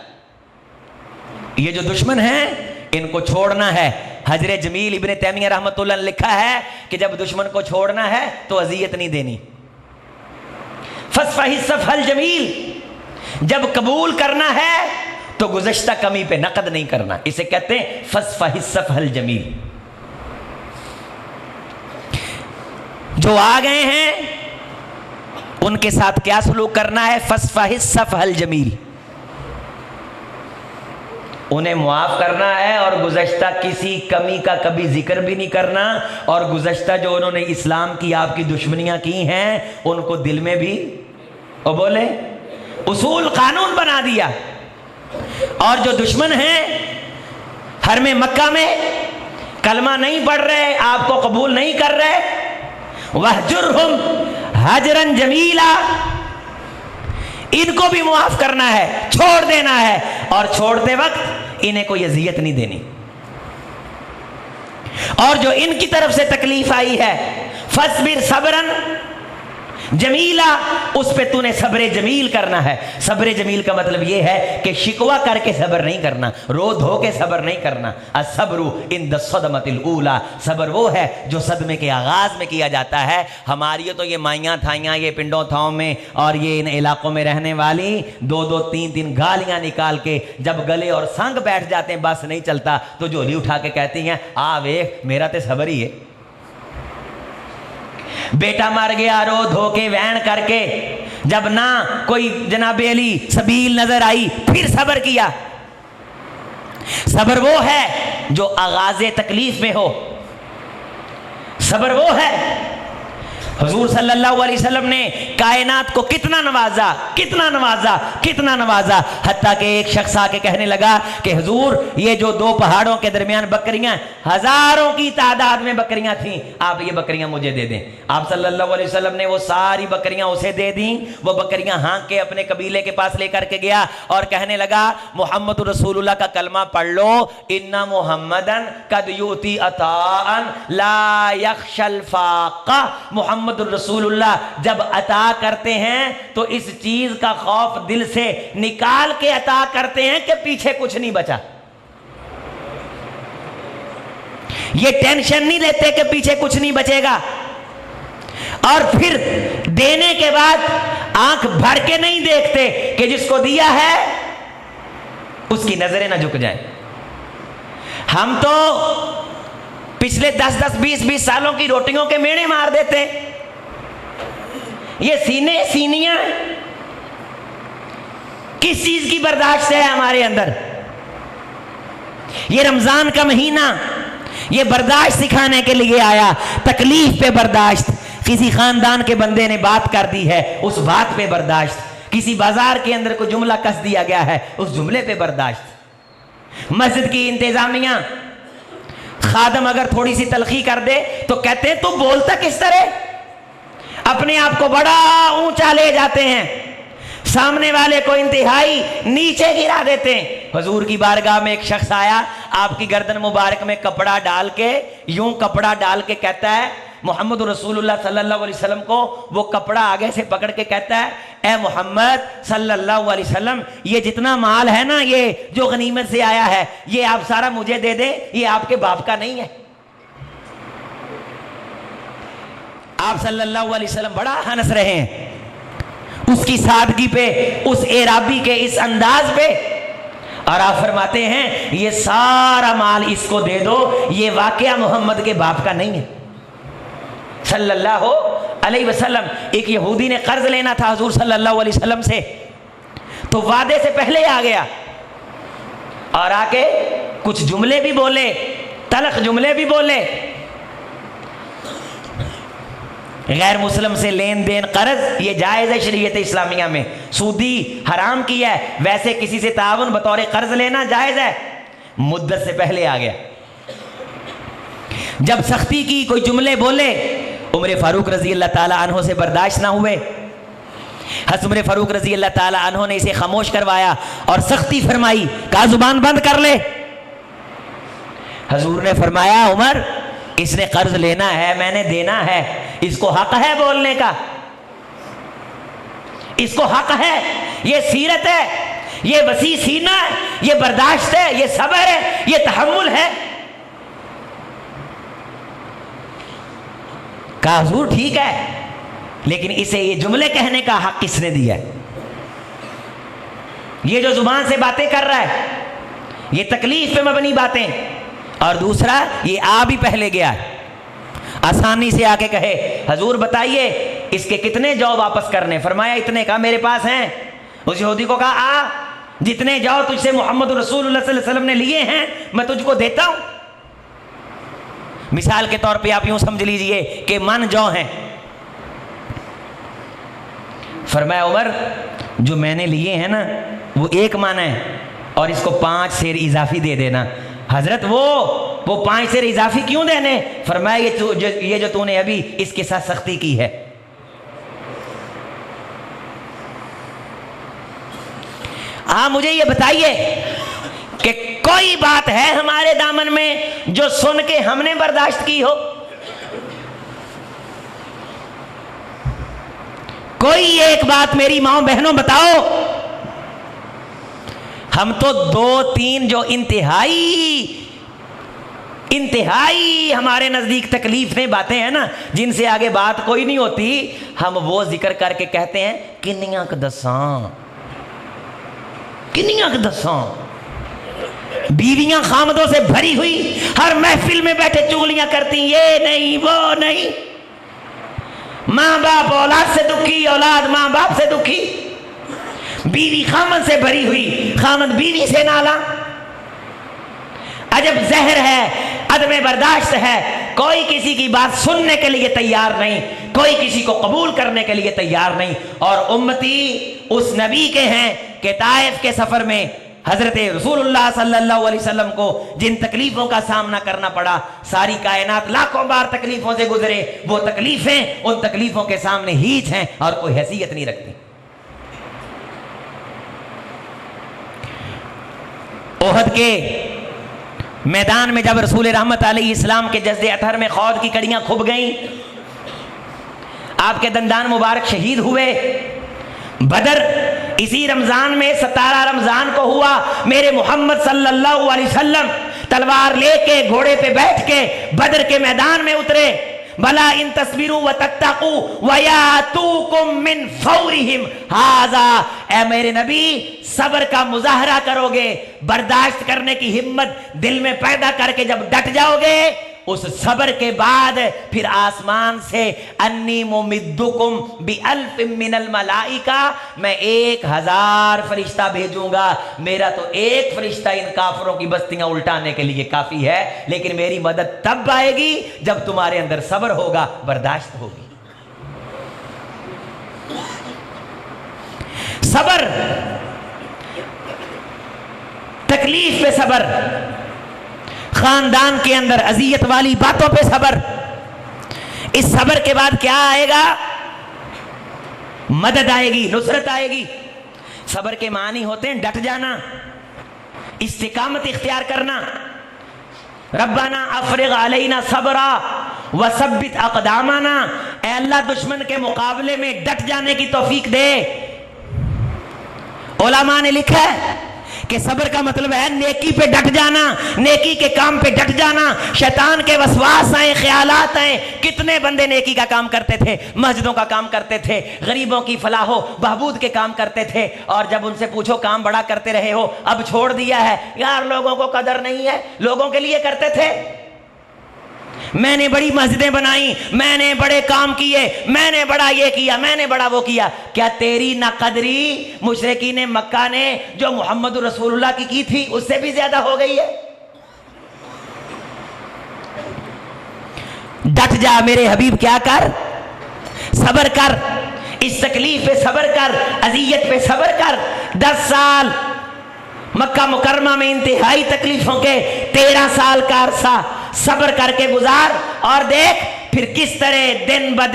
ये जो दुश्मन हैं इनको छोड़ना है। हजरे जमील इब्ने तैमिया रहमतुल्लाह ने लिखा है कि जब दुश्मन को छोड़ना है तो अजियत नहीं देनी। फसफही सफल जमील, जब कबूल करना है तो गुज़श्ता कमी पे नकद नहीं करना, इसे कहते हैं फसफही सफल जमील। जो आ गए हैं उनके साथ क्या सलूक करना है? फसफही सफल जमील, उन्हें मुआफ करना है और गुज़श्ता किसी कमी का कभी जिक्र भी नहीं करना, और गुज़श्ता जो उन्होंने इस्लाम की आपकी दुश्मनियां की हैं उनको दिल में भी और बोले उसूल कानून बना दिया। और जो दुश्मन हैं हर में मक्का में कलमा नहीं पढ़ रहे, आपको कबूल नहीं कर रहे, वहजुरहुम हजरन जमीला, इनको भी मुआफ करना है, छोड़ देना है, और छोड़ते वक्त इन्हें कोई अजियत नहीं देनी। और जो इनकी तरफ से तकलीफ आई है, फसबिर सबरन जमीला, उस पे तूने सब्र जमील करना है। सब्र जमील का मतलब यह है कि शिकवा करके सब्र नहीं करना, रो धो के सब्र नहीं करना। असब्रु इंद सदमतिल ऊला, सब्र वो है जो सदमे के आगाज में किया जाता है। हमारी तो ये माइयां थाइयां ये पिंडों थाओं में और ये इन इलाकों में रहने वाली 2-2 3-3 गालियां निकाल के जब गले और संग बैठ जाते हैं, बस नहीं चलता तो झोली उठा के कहती हैं आ वे मेरा तो सब्र ही है। बेटा मर गया रो धो के वैन करके, जब ना कोई जनाबे अली सबील नजर आई फिर सब्र किया। सब्र वो है जो आगाज़े तकलीफ में हो, सब्र वो है। हुजूर सल्लल्लाहु अलैहि वसल्लम ने कायनात को कितना नवाजा, कितना नवाजा, कितना नवाजा, हत्ता कि एक शख्स आके कहने लगा कि हुजूर ये जो 2 पहाड़ों के दरमियान बकरियां, हजारों की तादाद में बकरियां थीं, आप ये बकरियां मुझे दे दें। आप सल्लल्लाहु अलैहि वसल्लम ने वो सारी बकरियां उसे दे दी। वो बकरियां हाँक के अपने कबीले के पास लेकर के गया और कहने लगा मोहम्मद रसूलुल्लाह का कलमा पढ़ लो, इन्ना मोहम्मदन कद यूती अताअन ला यख्शल फाका। मोहम्मद रसूलुल्लाह जब अता करते हैं तो इस चीज का खौफ दिल से निकाल के अता करते हैं कि पीछे कुछ नहीं बचा। ये टेंशन नहीं लेते कि पीछे कुछ नहीं बचेगा, और फिर देने के बाद आंख भर के नहीं देखते कि जिसको दिया है उसकी नजरें ना झुक जाएं। हम तो पिछले 10-10 20-20 सालों की रोटियों के मेड़े मार देते हैं। ये सीने सीनियां किस चीज की बर्दाश्त है हमारे अंदर? ये रमजान का महीना ये बर्दाश्त सिखाने के लिए आया, तकलीफ पे बर्दाश्त। किसी खानदान के बंदे ने बात कर दी है, उस बात पे बर्दाश्त। किसी बाजार के अंदर कोई जुमला कस दिया गया है, उस जुमले पे बर्दाश्त। मस्जिद की इंतजामिया खादम अगर थोड़ी सी तलखी कर दे तो कहते हैं तू बोलता किस तरह, अपने आप को बड़ा ऊंचा ले जाते हैं, सामने वाले को इंतहाई नीचे गिरा देते हैं। हुजूर की बारगाह में एक शख्स आया, आपकी गर्दन मुबारक में कपड़ा डाल के, यूं कपड़ा डाल के कहता है, मोहम्मद रसूलुल्लाह सल्लल्लाहु अलैहि वसल्लम को वो कपड़ा आगे से पकड़ के कहता है, ए मोहम्मद सल्लल्लाहु अलैहि वसल्लम, ये जितना माल है ना, ये जो गनीमत से आया है, ये आप सारा मुझे दे दे, ये आपके बाप का नहीं है। आप सल्लल्लाहु अलैहि वसल्लम बड़ा हंस रहे हैं उसकी सादगी पे, उस एराबी के इस अंदाज पे, और आप फरमाते हैं ये सारा माल इसको दे दो, ये वाकया मोहम्मद के बाप का नहीं है सल्लल्लाहु अलैहि वसल्लम। एक यहूदी ने कर्ज लेना था हुजूर सल्लल्लाहु अलैहि वसल्लम से, तो वादे से पहले आ गया और आके कुछ जुमले भी बोले, तलख जुमले भी बोले। गैर मुस्लिम से लेन देन कर्ज ये जायज़ है शरीयत इस्लामिया में, सूदी हराम किया है, वैसे किसी से ताउन बतौर कर्ज लेना जायज़ है। मुद्दत से पहले आ गया, जब सख्ती की, कोई जुमले बोले, उमर फारूक रजी अल्लाह ताला अन्हो से बर्दाश्त ना हुए। हज़रत उमर फारूक रजी अल्लाह ताला अन्हो ने इसे खामोश करवाया और सख्ती फरमाई, कहा जुबान बंद कर ले। हजूर ने फरमाया, उमर इसने कर्ज लेना है, मैंने देना है, इसको हक है बोलने का, इसको हक है, ये सीरत है, ये वसी सीना है, ये बर्दाश्त है, ये सब्र है, ये तहम्मुल है। कहा हुजूर ठीक है, लेकिन इसे ये जुमले कहने का हक किसने दिया है? ये जो जुबान से बातें कर रहा है, ये तकलीफ पे मबनी बातें, और दूसरा ये आ भी पहले गया है, आसानी से आके कहे हजूर बताइए इसके कितने जौ वापस करने? फरमाया इतने। का मेरे पास हैं। उस यहूदी को कहा आ, जितने जौ तुझसे मोहम्मद रसूलुल्लाह सल्लल्लाहु अलैहि वसल्लम ने लिए हैं मैं तुझको देता हूं। मिसाल के तौर पे आप यूं समझ लीजिए कि मन जौ हैं। फरमाया उमर जो मैंने लिए हैं ना वो एक मन है और इसको 5 सेर इजाफी दे देना। हजरत वो 5 सेर इजाफी क्यों देने? फरमाया ये जो तूने अभी इसके साथ सख्ती की है। मुझे ये बताइए कि कोई बात है हमारे दामन में जो सुन के हमने बर्दाश्त की हो? कोई एक बात मेरी माओ बहनों बताओ। हम तो 2-3 जो इंतहाई हमारे नजदीक तकलीफें बातें हैं ना, जिनसे आगे बात कोई नहीं होती, हम वो जिक्र करके कहते हैं किन्नियां क दसां। बीवियां खामदों से भरी हुई हर महफिल में बैठे चुगलियां करती, ये नहीं वो नहीं। माँ बाप औलाद से दुखी, औलाद माँ बाप से दुखी। बीवी खामद से भरी हुई, खामद बीवी से नाला। अजब जहर है, अदम बर्दाश्त है। कोई किसी की बात सुनने के लिए तैयार नहीं, कोई किसी को कबूल करने के लिए तैयार नहीं। और उम्मती उस नबी के हैं कि ताइफ के सफर में हजरत रसूलुल्लाह सल्लल्लाहु अलैहि वसल्लम को जिन तकलीफों का सामना करना पड़ा, सारी कायनात लाखों बार तकलीफों से गुजरे, वो तकलीफें उन तकलीफों के सामने हीच हैं और कोई हैसियत नहीं रखती। ओहद के मैदान में जब रसूल रहमत अलैहि इस्लाम के जज्दे अतहर में खौद की कड़ियां खुब गईं, आपके दंदान मुबारक शहीद हुए। बदर इसी रमजान में 17 रमजान को हुआ। मेरे मोहम्मद सल्लल्लाहु अलैहि वसल्लम तलवार लेके घोड़े पे बैठ के बदर के मैदान में उतरे। भला इन तस्वीरों व तत्तकू व यातूकुम मिन फौरिहिम हाजा, ए मेरे नबी सब्र का मुजाहरा करोगे, बर्दाश्त करने की हिम्मत दिल में पैदा करके जब डट जाओगे, उस सब्र के बाद फिर आसमान से अन्नी मुमिद्दुकुम बि अल्फिम मिनल मलाइका, मैं 1000 फरिश्ता भेजूंगा। मेरा तो एक फरिश्ता इन काफरों की बस्तियां उल्टाने के लिए काफी है, लेकिन मेरी मदद तब आएगी जब तुम्हारे अंदर सब्र होगा, बर्दाश्त होगी। सब्र तकलीफ पे सबर, खानदान के अंदर अजियत वाली बातों पे सबर। इस सबर के बाद क्या आएगा? मदद आएगी, नुसरत आएगी। सबर के मानी होते हैं डट जाना, इस्तिकामत इख्तियार करना। रब्बाना अफरिग अलैना सबरा वसब्बित अक़दामाना, ऐ अल्लाह दुश्मन के मुकाबले में डट जाने की तौफीक दे। उलमा ने लिखा है कि सब्र का मतलब है नेकी पे डट जाना, नेकी के काम पे डट जाना। शैतान के वसवास आए, ख्यालात आए। कितने बंदे नेकी का काम करते थे, मस्जिदों का काम करते थे, गरीबों की फलाहो बहबूद के काम करते थे, और जब उनसे पूछो काम बड़ा करते रहे हो, अब छोड़ दिया है। यार लोगों को कदर नहीं है, लोगों के लिए करते थे। मैंने बड़ी मस्जिदें बनाई, मैंने बड़े काम किए, मैंने बड़ा ये किया, मैंने बड़ा वो किया। क्या तेरी नाकदरी मुशरिकीन मक्का ने जो मोहम्मद रसूलुल्लाह की थी उससे भी ज्यादा हो गई है? डट जा मेरे हबीब, क्या कर? सबर कर, इस तकलीफ पे सबर कर, अजियत पे सबर कर। 10 साल मक्का मुकरमा में इंतहाई तकलीफों के 13 साल का अरसा सब्र करके गुजार, और देख फिर किस तरह दिन ब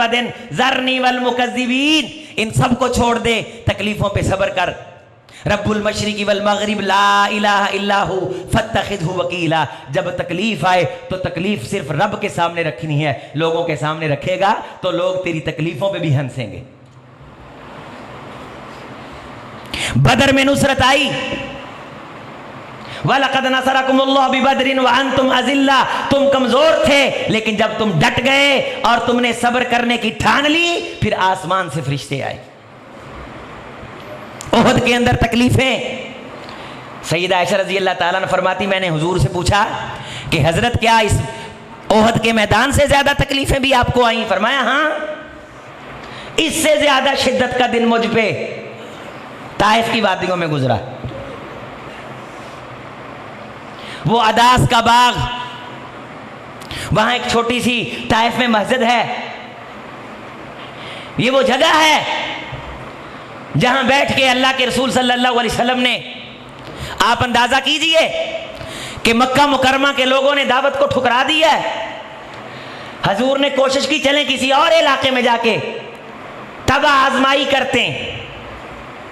दिन ज़रनी वल मुकज़्ज़िबीन, इन सब को छोड़ दे, तकलीफों पे सब्र कर। रब्बुल मशरिक़ि वल मग़रिब ला इलाहा इल्ला हु फत्तखिज़हु वकीला। जब तकलीफ आए तो तकलीफ सिर्फ रब के सामने रखनी है, लोगों के सामने रखेगा तो लोग तेरी तकलीफों पे भी हंसेंगे। बदर में नुसरत आई, वलक़द नसरकुमुल्लाहु बिबदरिन व अंतुम अज़िल्ला, तुम कमजोर थे लेकिन जब तुम डट गए और तुमने सब्र करने की ठान ली, फिर आसमान से फरिश्ते आए। ओहद के अंदर तकलीफें। सईदा आयशा रज़ी अल्लाह ताला अन्हा फरमाती, मैंने हुजूर से पूछा कि हजरत क्या इस ओहद के मैदान से ज्यादा तकलीफें भी आपको आई? फरमाया हाँ, इससे ज्यादा शिद्दत का दिन मुझ पे ताइफ की वादियों में गुजरा। वो अदास का बाग, वहां एक छोटी सी ताइफ में मस्जिद है। ये वो जगह है जहां बैठ के अल्लाह के रसूल सल्लल्लाहु अलैहि वसल्लम ने, आप अंदाजा कीजिए कि मक्का मुकरमा के लोगों ने दावत को ठुकरा दिया है। हजूर ने कोशिश की चलें किसी और इलाके में जाके तब आजमाई करते हैं,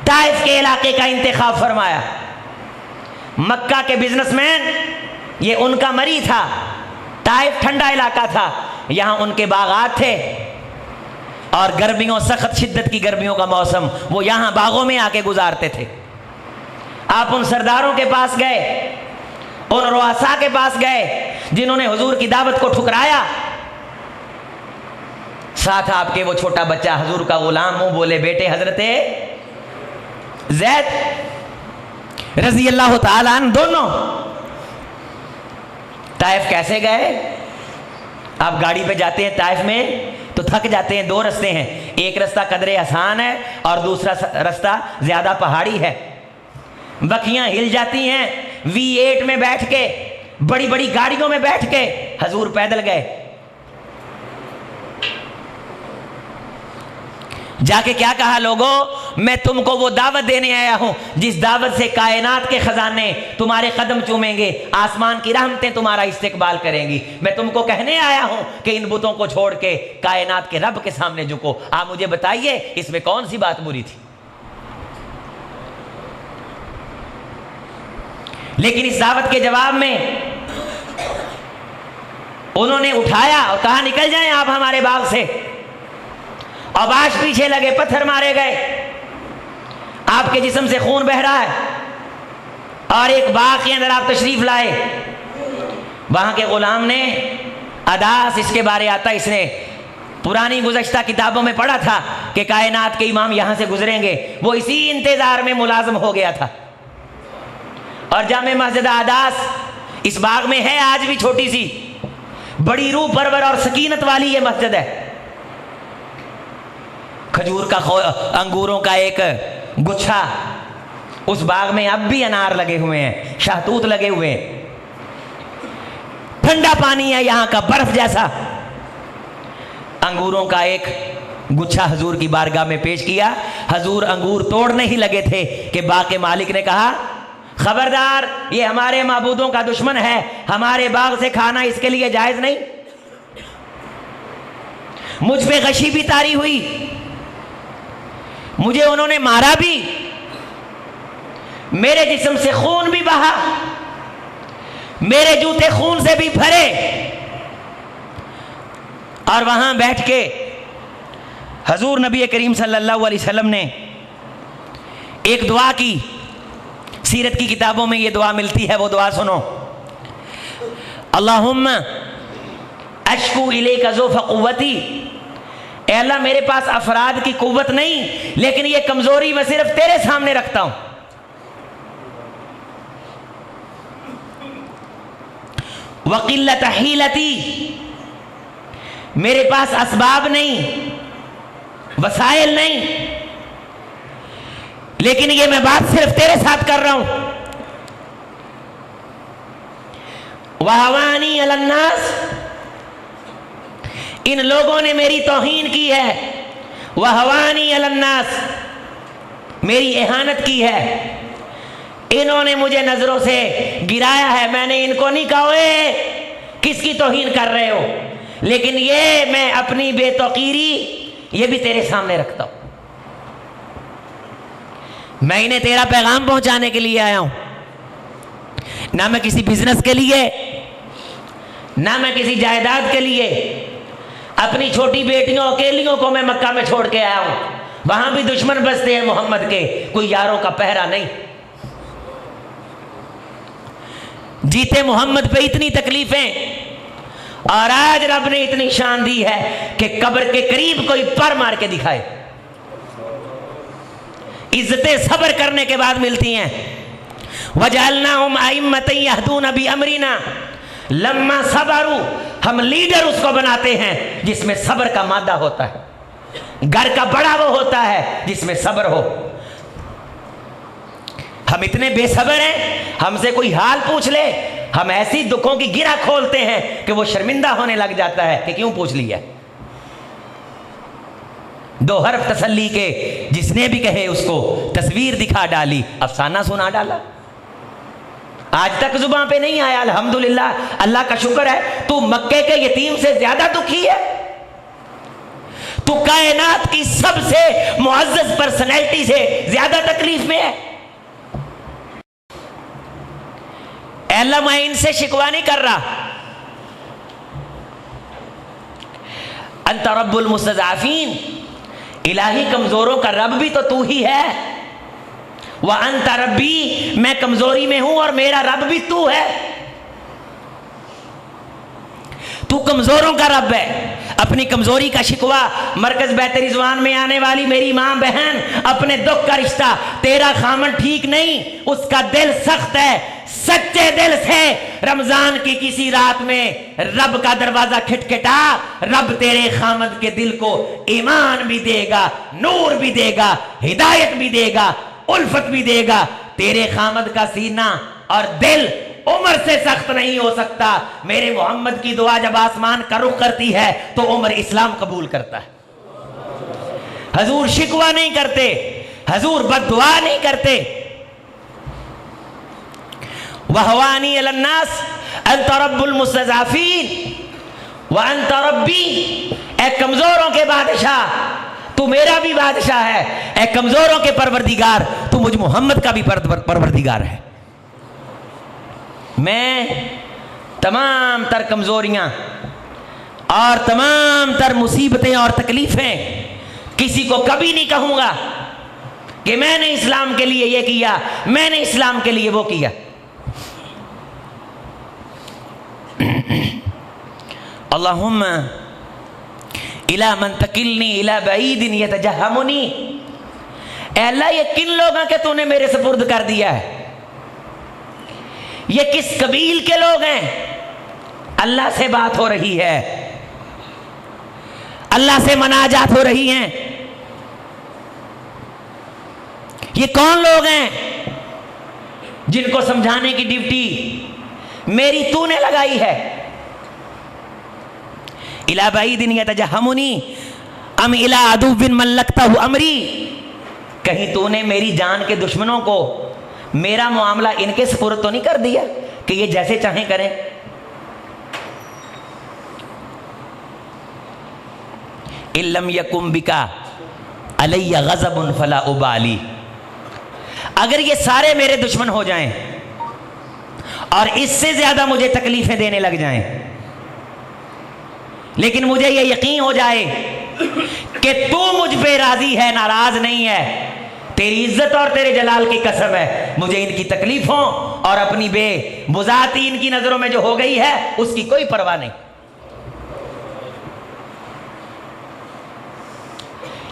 ताइफ के इलाके का इंतखाब फरमाया। मक्का के बिजनेसमैन, ये उनका मरी था। ताइफ ठंडा इलाका था, यहां उनके बागात थे, और गर्मियों, सख्त शिद्दत की गर्मियों का मौसम, वो यहां बागों में आके गुजारते थे। आप उन सरदारों के पास गए, उन रुआसा के पास गए जिन्होंने हुजूर की दावत को ठुकराया। साथ आपके वो छोटा बच्चा हुजूर का गुलाम, मुंह बोले बेटे हजरते ज़ैद रज़ी अल्लाह ताला अन्हु दोनों ताइफ कैसे गए? आप गाड़ी पे जाते हैं ताइफ में तो थक जाते हैं। 2 रास्ते हैं, एक रास्ता कदरे आसान है और दूसरा रास्ता ज्यादा पहाड़ी है। बखियां हिल जाती हैं। V8 में बैठ के, बड़ी बड़ी गाड़ियों में बैठ के हजूर पैदल गए। जाके क्या कहा, लोगों मैं तुमको वो दावत देने आया हूं जिस दावत से कायनात के खजाने तुम्हारे कदम चूमेंगे, आसमान की रहमतें तुम्हारा इस्तेकबाल करेंगी। मैं तुमको कहने आया हूं कि इन बुतों को छोड़ के कायनात के रब के सामने झुको। आप मुझे बताइए इसमें कौन सी बात बुरी थी? लेकिन इस दावत के जवाब में उन्होंने उठाया और कहा निकल जाएं आप हमारे बाग से। आवाज पीछे लगे, पत्थर मारे गए, आपके जिस्म से खून बह रहा है, और एक बाग के अंदर आप तशरीफ लाए। वहां के गुलाम ने अदास, इसके बारे आता, इसने पुरानी गुज़श्ता किताबों में पढ़ा था कि कायनात के इमाम यहां से गुजरेंगे। वो इसी इंतजार में मुलाजम हो गया था। और जामे मस्जिद अदास इस बाग में है आज भी, छोटी सी, बड़ी रूह परवर और सकीनत वाली ये मस्जिद है। खजूर का, अंगूरों का एक गुच्छा, उस बाग में अब भी अनार लगे हुए हैं, शहतूत लगे हुए हैं। ठंडा पानी है यहां का, बर्फ जैसा। अंगूरों का एक गुच्छा हजूर की बारगाह में पेश किया। हजूर अंगूर तोड़ने ही लगे थे कि बाग के मालिक ने कहा खबरदार, ये हमारे माबूदों का दुश्मन है, हमारे बाग से खाना इसके लिए जायज नहीं। मुझ पे गशी भी तारी हुई, मुझे उन्होंने मारा भी, मेरे जिस्म से खून भी बहा, मेरे जूते खून से भी भरे, और वहां बैठ के हजूर नबी करीम सल्लल्लाहु अलैहि वसल्लम ने एक दुआ की। सीरत की किताबों में ये दुआ मिलती है, वो दुआ सुनो। अल्लाहुम्मा अश्कू इलैका ज़ुफ़ क़ुव्वती, ऐ अल्लाह मेरे पास अफराद की कुव्वत नहीं, लेकिन ये कमजोरी मैं सिर्फ तेरे सामने रखता हूं। वक़िल्लत हीलती, मेरे पास असबाब नहीं, वसाइल नहीं, लेकिन ये मैं बात सिर्फ तेरे साथ कर रहा हूं। वहवानी अलन्नास, इन लोगों ने मेरी तौहीन की है। वहवानी अलन्नास, मेरी इहानत की है। इन्होंने मुझे नजरों से गिराया है, मैंने इनको नहीं कहा ओए किसकी तौहीन कर रहे हो, लेकिन ये मैं अपनी बेतौकीरी ये भी तेरे सामने रखता हूं। मैं इन्हें तेरा पैगाम पहुंचाने के लिए आया हूं, ना मैं किसी बिजनेस के लिए, ना मैं किसी जायदाद के लिए। अपनी छोटी बेटियों अकेलियों को मैं मक्का में छोड़ के आया हूं, वहां भी दुश्मन बसते हैं मोहम्मद के, कोई यारों का पहरा नहीं। जीते मोहम्मद पे इतनी तकलीफें, और आज रब ने इतनी शान दी है कि कब्र के करीब कोई पर मार के दिखाए। इज्जतें सब्र करने के बाद मिलती हैं। वजअलनाहुम अइम्मतन यहदूना बिअमरिना लम्मा सबरू, हम लीडर उसको बनाते हैं जिसमें सब्र का मादा होता है। घर का बड़ा वो होता है जिसमें सब्र हो। हम इतने बेसब्र हैं, हमसे कोई हाल पूछ ले, हम ऐसी दुखों की गिरा खोलते हैं कि वो शर्मिंदा होने लग जाता है कि क्यों पूछ लिया। दो हर्फ तसल्ली के जिसने भी कहे उसको तस्वीर दिखा डाली, अफसाना सुना डाला। आज तक जुबान पे नहीं आया अल्हम्दुलिल्लाह, अल्लाह का शुक्र है। तू मक्के के यतीम से ज्यादा दुखी है, तू कायनात की सबसे मुअज़्ज़ज़ पर्सनैलिटी से ज्यादा तकलीफ में है। अल्लाह मैं इनसे शिकवा नहीं कर रहा। अंत रब्बुल मुस्तज़अफ़ीन, इलाही कमजोरों का रब भी तो तू ही है। वह अंत रब्बी, मैं कमजोरी में हूं और मेरा रब भी तू है। तू कमजोरों का रब है। अपनी कमजोरी का शिकवा मरकज बैत रिजवान में आने वाली मेरी मां बहन, अपने दुख का रिश्ता, तेरा खामन ठीक नहीं, उसका दिल सख्त है, सच्चे दिल से रमजान की किसी रात में रब का दरवाजा खटखटा, रब तेरे खामद के दिल को ईमान भी देगा, नूर भी देगा, हिदायत भी देगा, उल्फत भी देगा। तेरे खामद का सीना और दिल उम्र से सख्त नहीं हो सकता। मेरे मोहम्मद की दुआ जब आसमान का रुख करती है तो उम्र इस्लाम कबूल करता है। हजूर शिकवा नहीं करते, हजूर बद्दुआ नहीं करते। वहवानी अलन्नास अंत रब्बुल मुस्तज़अफ़ीन व अंत रब्बी, ए कमजोरों के बादशाह तू मेरा भी बादशाह है। ए कमजोरों के परवरदिगार तू मुझ मोहम्मद का भी परवरदिगार है। मैं तमाम तर कमजोरियां और तमाम तर मुसीबतें और तकलीफें किसी को कभी नहीं कहूंगा कि मैंने इस्लाम के लिए ये किया, मैंने इस्लाम के लिए वो किया। अल्लाहुम्मा इला मन तकिलनी इला बईदिन यतजहमुनी, अल्लाह ये किन लोगों के तूने मेरे सुपुर्द कर दिया है, ये किस कबील के लोग हैं। अल्लाह से बात हो रही है, अल्लाह से मनाजात हो रही हैं। ये कौन लोग हैं जिनको समझाने की ड्यूटी मेरी तूने लगाई है। इला बईदिन यतजहमुनी अम इला अदुव्विन मन लगता हूं अमरी, कहीं तूने मेरी जान के दुश्मनों को मेरा मामला इनके सुपुर्द तो नहीं कर दिया कि ये जैसे चाहें करें। इल्लम यकुम बिका अलैया गज़बुन फला उबाली, अगर ये सारे मेरे दुश्मन हो जाएं और इससे ज्यादा मुझे तकलीफें देने लग जाएं, लेकिन मुझे ये यकीन हो जाए कि तू मुझ पे राजी है, नाराज नहीं है, तेरी इज्जत और तेरे जलाल की कसम है, मुझे इनकी तकलीफों और अपनी बेबुज़ाती इनकी नजरों में जो हो गई है उसकी कोई परवाह नहीं।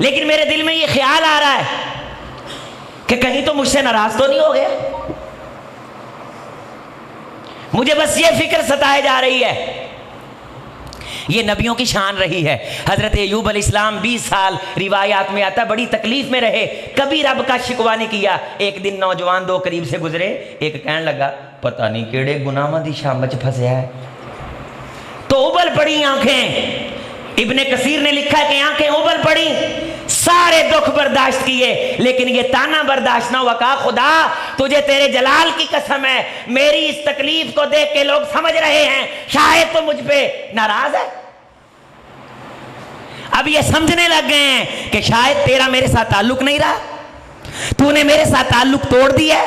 लेकिन मेरे दिल में ये ख्याल आ रहा है कि कहीं तो मुझसे नाराज तो नहीं हो गया। मुझे बस ये फिक्र सताए जा रही है। ये नबियों की शान रही है। हजरत अय्यूब अलैहिस्सलाम 20 साल रिवायात में आता बड़ी तकलीफ में रहे, कभी रब का शिकवा नहीं किया। एक दिन नौजवान दो करीब से गुजरे, एक कहने लगा पता नहीं केड़े गुनाहां दी शाम च फंसया है, तो उबल पड़ी आंखें। इब्ने कसीर ने लिखा कि आंखें उबल पड़ी, सारे दुख बर्दाश्त किए, लेकिन ये ताना बर्दाश्त ना हुआ। कहा खुदा तुझे तेरे जलाल की कसम है, मेरी इस तकलीफ को देख के लोग समझ रहे हैं शायद तो मुझ पे नाराज है। अब ये समझने लग गए हैं कि शायद तेरा मेरे साथ ताल्लुक नहीं रहा, तूने मेरे साथ ताल्लुक तोड़ दिया।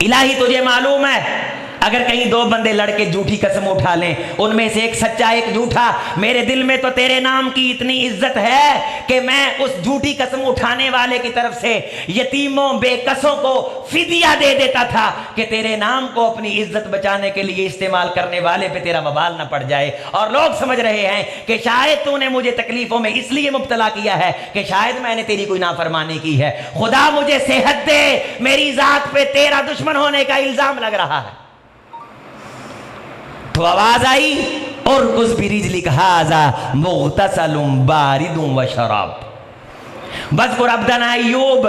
इलाही तुझे मालूम है अगर कहीं दो बंदे लड़के झूठी कसम उठा लें, उनमें से एक सच्चा एक झूठा, मेरे दिल में तो तेरे नाम की इतनी इज्जत है कि मैं उस झूठी कसम उठाने वाले की तरफ से यतीमों बेकसों को फिदिया दे देता था कि तेरे नाम को अपनी इज्जत बचाने के लिए इस्तेमाल करने वाले पे तेरा वबाल न पड़ जाए। और लोग समझ रहे हैं कि शायद तूने मुझे तकलीफों में इसलिए मुब्तला किया है कि शायद मैंने तेरी कोई नाफरमानी की है। खुदा मुझे सेहत दे, मेरी जात पे तेरा दुश्मन होने का इल्जाम लग रहा है। तो आवाज आई और कुछ भी रिजली कहा मुग़तसलुम बारिदुम व शराब। बज़कुर अब्दना अय्यूब,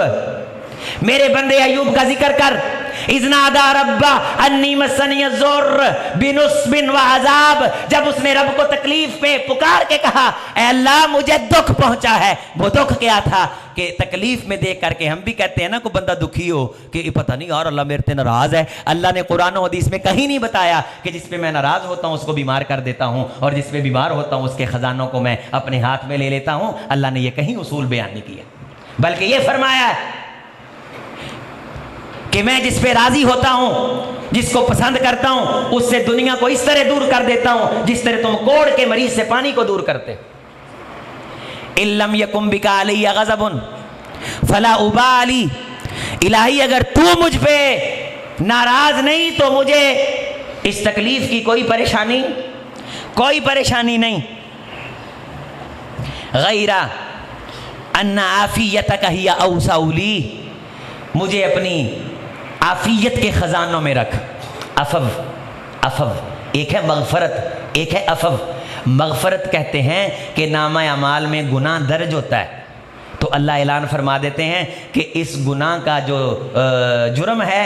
मेरे बंदे अय्यूब का जिक्र कर। इज़नादा रब्बा अन्नी मस्सनी ज़ुर्र बिनुस्बिन व अज़ाब, जब उसने रब को तकलीफ पे पुकार के कहा ऐ अल्लाह मुझे दुख पहुंचा है। वो दुख क्या था कि तकलीफ में देख करके हम भी कहते हैं ना, कोई बंदा दुखी हो कि पता नहीं यार अल्लाह मेरे से नाराज है। अल्लाह ने कुरान और हदीस में कहीं नहीं बताया कि जिस पे मैं नाराज होता हूँ उसको बीमार कर देता हूँ, और जिस पे बीमार होता हूँ उसके खजानों को मैं अपने हाथ में ले लेता हूँ। अल्लाह ने यह कहीं उसूल बयान नहीं किया, बल्कि यह फरमाया कि मैं जिस पे राजी होता हूं, जिसको पसंद करता हूं, उससे दुनिया को इस तरह दूर कर देता हूं जिस तरह तुम कोड़ के मरीज से पानी को दूर करते। इल्लम यकुम बिका अलैया गज़बुन फला उबाली, इलाही अगर तू मुझ पे नाराज नहीं तो मुझे इस तकलीफ की कोई परेशानी नहीं। गैरा अन्ना आफियतक हिया औसाउली, मुझे अपनी आफियत के खजानों में रख। अफव एक है मगफरत, एक है अफव। मगफरत कहते हैं कि नामा अमाल में गुनाह दर्ज होता है तो अल्लाह ऐलान फरमा देते हैं कि इस गुनाह का जो जुर्म है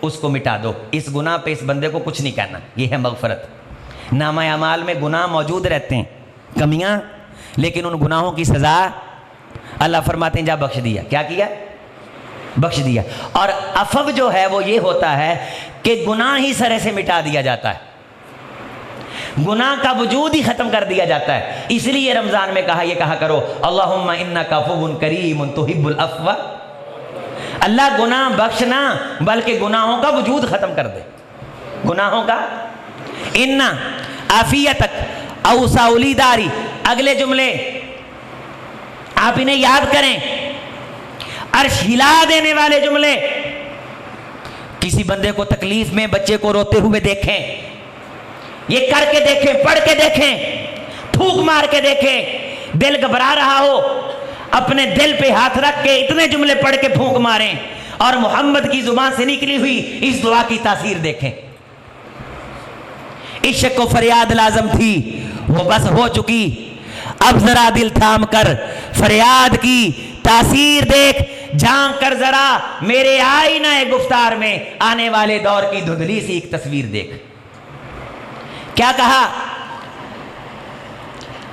उसको मिटा दो, इस गुनाह पे इस बंदे को कुछ नहीं कहना। ये है मगफरत। नामा अमाल में गुनाह मौजूद रहते हैं, कमियां, लेकिन उन गुनाहों की सज़ा अल्लाह फरमाते हैं जा बख्श दिया। क्या किया? बख्श दिया। और अफव जो है वो ये होता है कि गुनाह ही सरे से मिटा दिया जाता है, गुनाह का वजूद ही खत्म कर दिया जाता है। इसलिए रमजान में कहा करो अल्लाहुम्मा इन्नका अफ़ुव्वुन करीमुन तुहिब्बुल अफ़्व। अल्लाह गुनाह बख्शना बल्कि गुनाहों का वजूद खत्म कर दे, गुनाहों का। इन्ना आफियतक औसाउली दारी, अगले जुमले आप इन्हें याद करें, अर्श हिला देने वाले जुमले। किसी बंदे को तकलीफ में, बच्चे को रोते हुए देखें, ये करके देखें, पढ़ के देखें, फूंक मार के देखें, दिल घबरा रहा हो अपने दिल पे हाथ रख के इतने जुमले पढ़ के फूंक मारें और मोहम्मद की जुबान से निकली हुई इस दुआ की तासीर देखें। इश्क को फरियाद लाजम थी, वो बस हो चुकी, अब जरा दिल थाम कर फरियाद की तासीर देख, झांक कर जरा मेरे आईना गुफ्तार में आने वाले दौर की धुंधली सी एक तस्वीर देख। क्या कहा?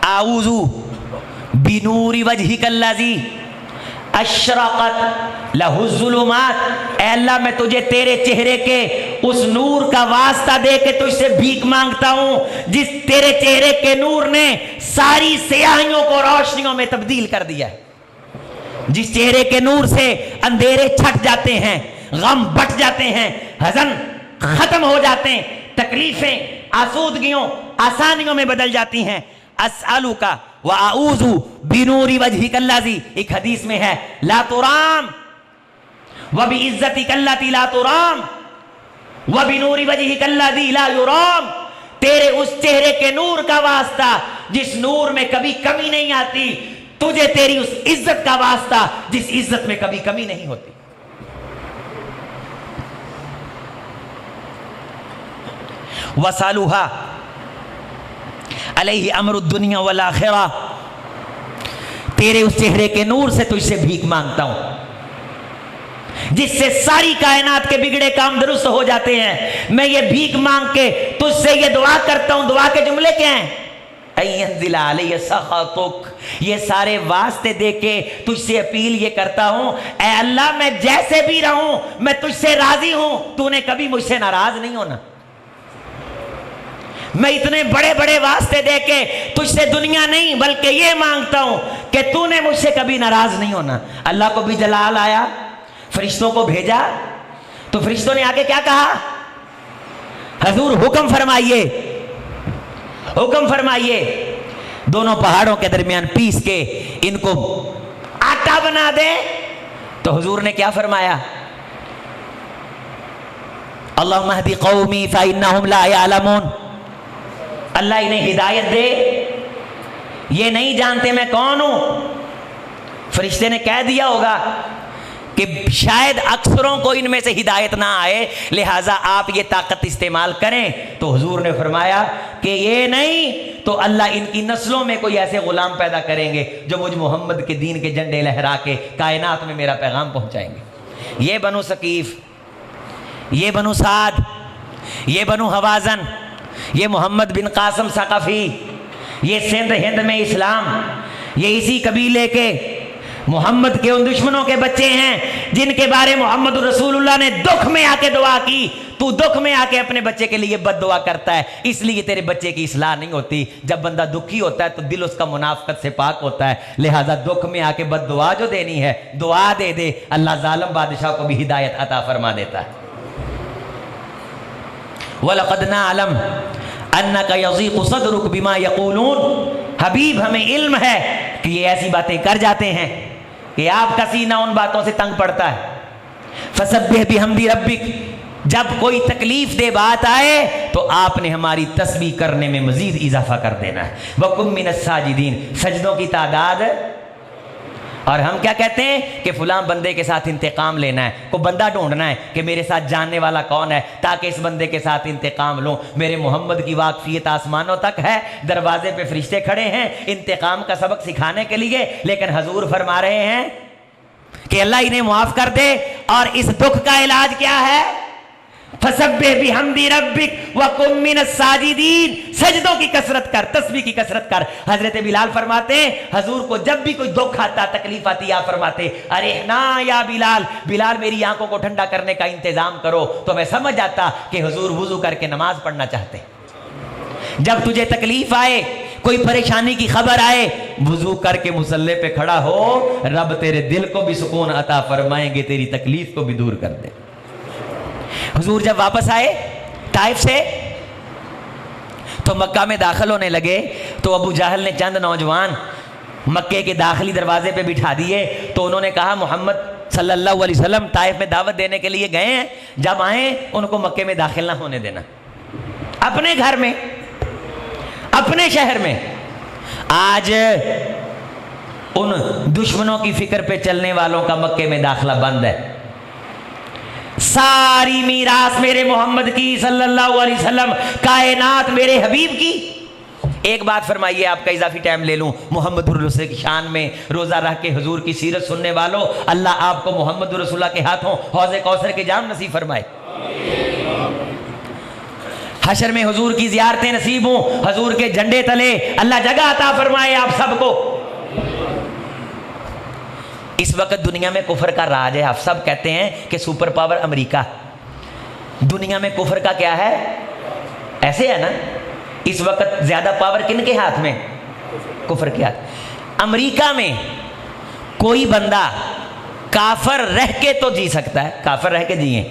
आऊज़ु बिनूरी वजहिकल्लज़ी अशरक़त लहुज़्ज़ुलुमात, ऐ अल्लाह मैं तुझे तेरे चेहरे के उस नूर का वास्ता दे के तुझसे भीख मांगता हूं जिस तेरे चेहरे के नूर ने सारी स्याहियों को रोशनियों में तब्दील कर दिया है, जिस चेहरे के नूर से अंधेरे छट जाते हैं, गम बट जाते हैं, हज़न खत्म हो जाते हैं, तकलीफें आसूदगियों आसानियों में बदल जाती हैं। अस्अलु का व आऊज़ु बिनूरी वजहिकल्लज़ी, एक हदीस में है, ला तुराम व बिइज़्ज़तिकल्लती ला तुराम व बिनूरी वजहिकल्लज़ी ला युराम, तेरे उस चेहरे के नूर का वास्ता जिस नूर में कभी कमी नहीं आती, तुझे तेरी उस इज्जत का वास्ता जिस इज्जत में कभी कमी नहीं होती। वसालुहा अलैहि अमरुद दुनिया वल आखिरा, तेरे उस चेहरे के नूर से तुझसे भीख मांगता हूं जिससे सारी कायनात के बिगड़े काम दुरुस्त हो जाते हैं। मैं ये भीख मांग के तुझसे ये दुआ करता हूं, दुआ के जुमले क्या हैं? अय्यंज़िला अलैहि सख़तुक, ये सारे वास्ते दे के तुझसे अपील ये करता हूं, ऐ अल्लाह मैं जैसे भी रहूं मैं तुझसे राजी हूं, तूने कभी मुझसे नाराज नहीं होना। मैं इतने बड़े बड़े वास्ते दे के तुझसे दुनिया नहीं बल्कि ये मांगता हूं कि तूने मुझसे कभी नाराज नहीं होना। अल्लाह को भी जलाल आया, फरिश्तों को भेजा, तो फरिश्तों ने आके क्या कहा? हजूर हुक्म फरमाइए, हुक्म फरमाइए, दोनों पहाड़ों के दरमियान पीस के इनको आटा बना दे। तो हुजूर ने क्या फरमाया? अल्लाहुम्मा हदी कौमी फ़इन्नहुम ला यअलमून, अल्लाह इन्हें हिदायत दे, ये नहीं जानते मैं कौन हूं। फरिश्ते ने कह दिया होगा कि शायद अक्सरों को इनमें से हिदायत ना आए, लिहाजा आप ये ताकत इस्तेमाल करें। तो हुजूर ने फरमाया कि ये नहीं तो अल्लाह इनकी नस्लों में कोई ऐसे गुलाम पैदा करेंगे जो मुझ मोहम्मद के दीन के झंडे लहरा के कायनात में मेरा पैगाम पहुंचाएंगे। ये बनु सकीफ, ये बनु साद, ये बनु हवाजन, ये मोहम्मद बिन कासम सकाफी, ये सिंध हिंद में इस्लाम, ये इसी कबीले के मोहम्मद के उन दुश्मनों के बच्चे हैं जिनके बारे मोहम्मद रसूलुल्लाह ने दुख में आके दुआ की। तू दुख में आके अपने बच्चे के लिए बद दुआ करता है, इसलिए तेरे बच्चे की इस्लाह नहीं होती। जब बंदा दुखी होता है तो दिल उसका मुनाफकत से पाक होता है, लिहाजा दुख में आके बद दुआ जो देनी है दुआ दे दे, अल्लाह जालिम बादशाह को भी हिदायत अता फरमा देता है। वलक़द नअलम अन्नका यज़ीक़ु सदरुक बिमा यक़ूलून, हबीब हमें इल्म है कि ये ऐसी बातें कर जाते हैं कि आपका सीना उन बातों से तंग पड़ता है। फसब्बिह बिहम्दि रब्बिक, जब कोई तकलीफ दे बात आए तो आपने हमारी तस्बीह करने में मजीद इजाफा कर देना है। वकुम मिनस साजिदीन, सजदों की तादाद। और हम क्या कहते हैं कि फलां बंदे के साथ इंतकाम लेना है, को बंदा ढूंढना है कि मेरे साथ जानने वाला कौन है ताकि इस बंदे के साथ इंतकाम लूं। मेरे मोहम्मद की वाकफियत आसमानों तक है, दरवाजे पे फरिश्ते खड़े हैं इंतकाम का सबक सिखाने के लिए, लेकिन हजूर फरमा रहे हैं कि अल्लाह इन्हें माफ कर दे। और इस दुख का इलाज क्या है? फसब्बिह बिहम्दि रब्बिक वकुम मिनस साजिदीन, सजदों की कसरत कर, तस्बीह की कसरत कर। हजरत बिलाल फरमाते हैं हजूर को जब भी कोई दुख आता तकलीफ आती आप फरमाते अरे ना या बिलाल, बिलाल मेरी आंखों को ठंडा करने का इंतजाम करो। तो मैं समझ आता कि हजूर वुजू करके नमाज पढ़ना चाहते। जब तुझे तकलीफ आए, कोई परेशानी की खबर आए, वुजू करके मुसल्ले पे खड़ा हो, रब तेरे दिल को भी सुकून अता फरमाएंगे, तेरी तकलीफ को भी दूर कर दे। हुजूर जब वापस आए ताइफ से तो मक्का में दाखिल होने लगे तो अबू जहल ने चंद नौजवान मक्के के दाखिली दरवाजे पे बिठा दिए। तो उन्होंने कहा मोहम्मद सल्लल्लाहु अलैहि वसल्लम ताइफ में दावत देने के लिए गए हैं, जब आए उनको मक्के में दाखिल ना होने देना। अपने घर में, अपने शहर में। आज उन दुश्मनों की फिक्र पे चलने वालों का मक्के में दाखिला बंद है। सारी मीरास मेरे मोहम्मद की सल्लल्लाहु अलैहि वसल्लम, कायनात मेरे हबीब की। एक बात फरमाइए, आपका इजाफी टाइम ले लूं, मोहम्मद रसूल की शान में रोजा रख के हुजूर की सीरत सुनने वालों, अल्लाह आपको मोहम्मद रसूल के हाथों हौज़े कौसर के जाम नसीब फरमाए। हशर में हुजूर की ज़ियारतें नसीब हों, हुजूर के झंडे तले अल्लाह जगह अता फरमाए आप सबको। इस वक्त दुनिया में कुफर का राज है। आप सब कहते हैं कि सुपर पावर अमेरिका। दुनिया में कुफर का क्या है? ऐसे है ना, इस वक्त ज्यादा पावर किन के हाथ में? कुफर के हाथ। अमेरिका में कोई बंदा काफर रह के तो जी सकता है, काफर रह के जिए,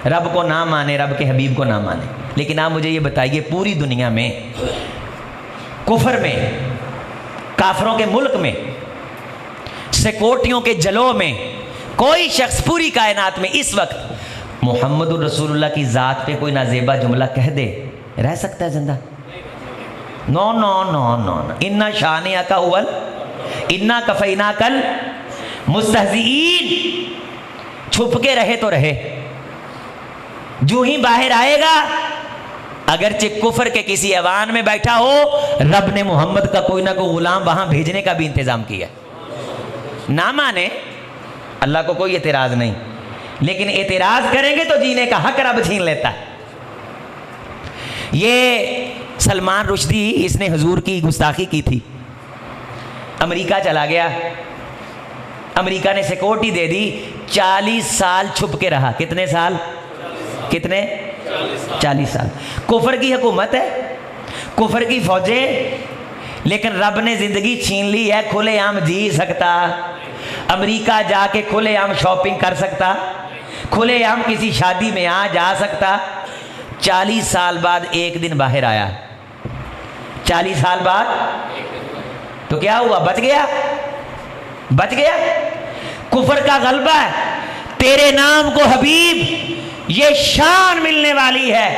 रब को ना माने, रब के हबीब को ना माने। लेकिन आप मुझे ये बताइए, पूरी दुनिया में कुफर में, काफरों के मुल्क में, सिक्योरिटियों के जलो में कोई शख्स पूरी कायनात में इस वक्त मुहम्मदुर रसूलुल्लाह की ज़ात पे कोई नाजेबा जुमला कह दे, रह सकता है जिंदा? No no no no no. इन्ना शानिया का उवल इन्ना कफैना कल मुस्तहज़ीन। छुप के रहे तो रहे, जो ही बाहर आएगा, अगरचे कुफर के किसी ऐवान में बैठा हो, रब ने मोहम्मद का कोई ना कोई गुलाम वहां भेजने का भी इंतजाम किया। ना माने, अल्लाह को कोई एतराज नहीं, लेकिन एतराज करेंगे तो जीने का हक रब छीन लेता है। ये सलमान रुश्दी, इसने हुजूर की गुस्ताखी की थी, अमेरिका चला गया, अमेरिका ने सिक्योरिटी दे दी, 40 साल छुप के रहा। कितने साल? कितने? 40 साल। कुफर की हुकूमत है, कुफर की फौजें, लेकिन रब ने जिंदगी छीन ली है। खुलेआम जी सकता, अमेरिका जाके खुलेआम शॉपिंग कर सकता, खुलेआम किसी शादी में आ जा सकता। 40 साल बाद एक दिन बाहर आया, 40 साल बाद तो क्या हुआ? बच गया, बच गया। कुफर का गलबा है। तेरे नाम को हबीब ये शान मिलने वाली है,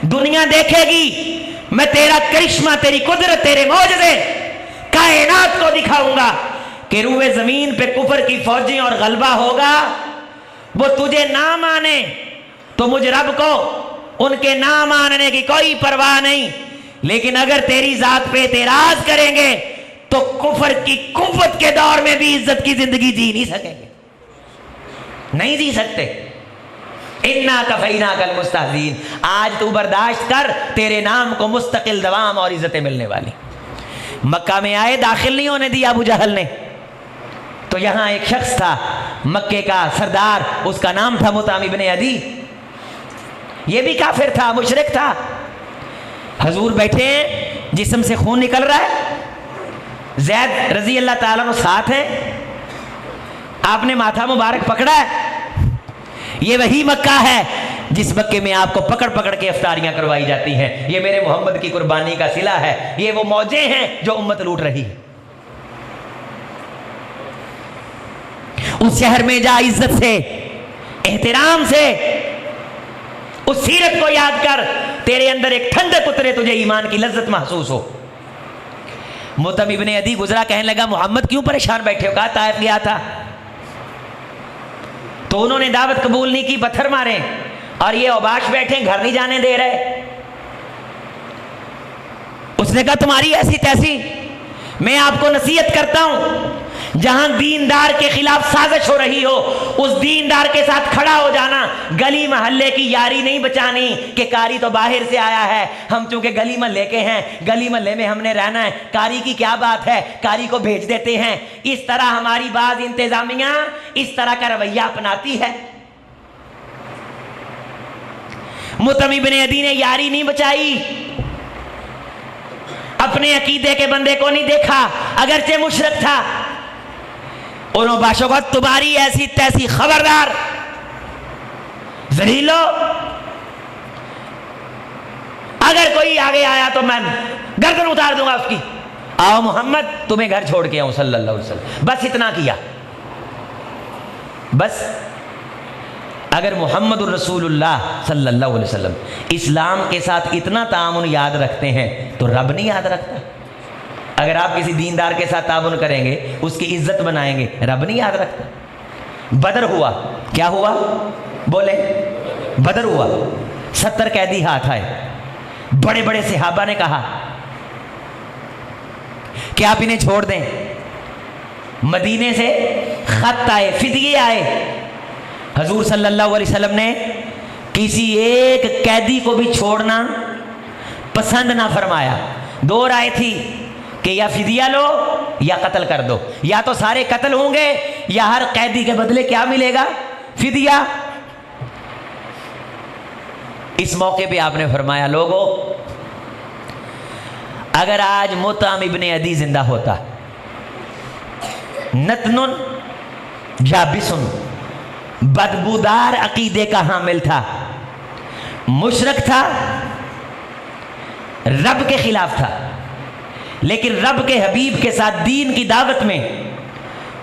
दुनिया देखेगी। मैं तेरा करिश्मा, तेरी कुदरत, तेरे मौजज़े कायनात को दिखाऊंगा कि रूए जमीन पे कुफर की फौजें और गलबा होगा। वो तुझे ना माने तो मुझ रब को उनके ना मानने की कोई परवाह नहीं, लेकिन अगर तेरी जात पे एतराज करेंगे तो कुफर की कुव्वत के दौर में भी इज्जत की जिंदगी जी नहीं सकेंगे, नहीं जी सकते। इन्ना कफैना कल मुस्तहज़ीन। आज तू बर्दाश्त कर, तेरे नाम को मुस्तकिल दवाम और इज्जतें मिलने वाली। मक्का में आए, दाखिल नहीं होने दिया अबू जहल ने। तो यहां एक शख्स था मक्के का सरदार, उसका नाम था मुताम इब्ने अदी। ये भी काफिर था, मुशरिक था। हजूर बैठे हैं, जिस्म से खून निकल रहा है, ज़ैद रजी अल्लाह ताला अन्हु साथ है, आपने माथा मुबारक पकड़ा है। ये वही मक्का है जिस मक्के में आपको पकड़ पकड़ के इफ्तारियां करवाई जाती हैं। ये मेरे मोहम्मद की कुर्बानी का सिला है। ये वो मौजें हैं जो उम्मत लूट रही है। उस शहर में जा, इज्जत से, एहतराम से, उस सीरत को याद कर, तेरे अंदर एक ठंडक उतरे, तुझे ईमान की लज्जत महसूस हो। मुतम इब्ने अदी गुजरा, कहने लगा मोहम्मद क्यों परेशान बैठे हो? कहा ताइफ गया था, तो उन्होंने दावत कबूल नहीं की, पत्थर मारे, और ये औबाश बैठे, घर नहीं जाने दे रहे। उसने कहा तुम्हारी ऐसी तैसी, मैं आपको नसीहत करता हूं, जहां दीनदार के खिलाफ साजिश हो रही हो, उस दीनदार के साथ खड़ा हो जाना। गली महल्ले की यारी नहीं बचानी कि कारी तो बाहर से आया है, हम चूंकि गली महल्ले के हैं, गली महल्ले में हमने रहना है, कारी की क्या बात है, कारी को भेज देते हैं। इस तरह हमारी बाज इंतजामिया इस तरह का रवैया अपनाती है। मुतम इब्ने अदी ने यारी नहीं बचाई, अपने अकीदे के बंदे को नहीं देखा, अगरचे मुशरिक था। उन्होंने बादशाह को, तुम्हारी ऐसी तैसी, खबरदार, जलीलो, अगर कोई आगे आया तो मैं गर्दन उतार दूंगा उसकी। आओ मोहम्मद, तुम्हें घर छोड़ के आऊं सल्लल्लाहु अलैहि वसल्लम। बस इतना किया, बस। अगर मोहम्मद रसूलुल्लाह सल्लल्लाहु अलैहि वसल्लम इस्लाम के साथ इतना तामुन याद रखते हैं तो रब नहीं याद रखता? अगर आप किसी दीनदार के साथ तामुन करेंगे, उसकी इज्जत बनाएंगे, रब नहीं याद रखता? बदर हुआ, क्या हुआ? बोले, बदर हुआ, 70 कैदी हाथ आए। बड़े बड़े सहाबा ने कहा कि आप इन्हें छोड़ दें। मदीने से खत आए, फिदिये आए। हजूर सल्लल्लाहु अलैहि वसल्लम ने किसी एक कैदी को भी छोड़ना पसंद ना फरमाया। 2 राय थी, कि या फिदिया लो या कत्ल कर दो, या तो सारे कत्ल होंगे या हर कैदी के बदले क्या मिलेगा? फिदिया। इस मौके पे आपने फरमाया, लोगों अगर आज मुताम इब्ने अदी जिंदा होता, नतनुन जाबिसुन, बदबूदार अकीदे का हामिल था, मुशरक था, रब के खिलाफ था, लेकिन रब के हबीब के साथ दीन की दावत में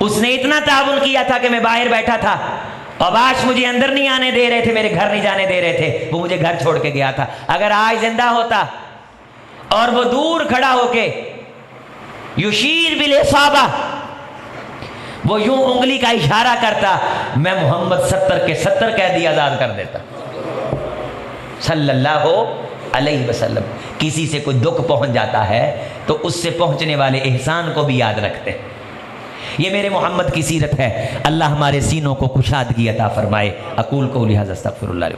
उसने इतना ताउन किया था कि मैं बाहर बैठा था, अबाश मुझे अंदर नहीं आने दे रहे थे, मेरे घर नहीं जाने दे रहे थे, वो मुझे घर छोड़ के गया था। अगर आज जिंदा होता और वो दूर खड़ा होके युशीर बिल इसाबा, वो यूं उंगली का इशारा करता, मैं मोहम्मद 70 के 70 कैदी आजाद कर देता सल्लल्लाहु अलैहि वसल्लम। किसी से कोई दुख पहुंच जाता है तो उससे पहुंचने वाले एहसान को भी याद रखते हैं। ये मेरे मोहम्मद की सीरत है। अल्लाह हमारे सीनों को कुशादगी अता फरमाए। अकूल कौली हाज़ा अस्तगफिरुल्लाह।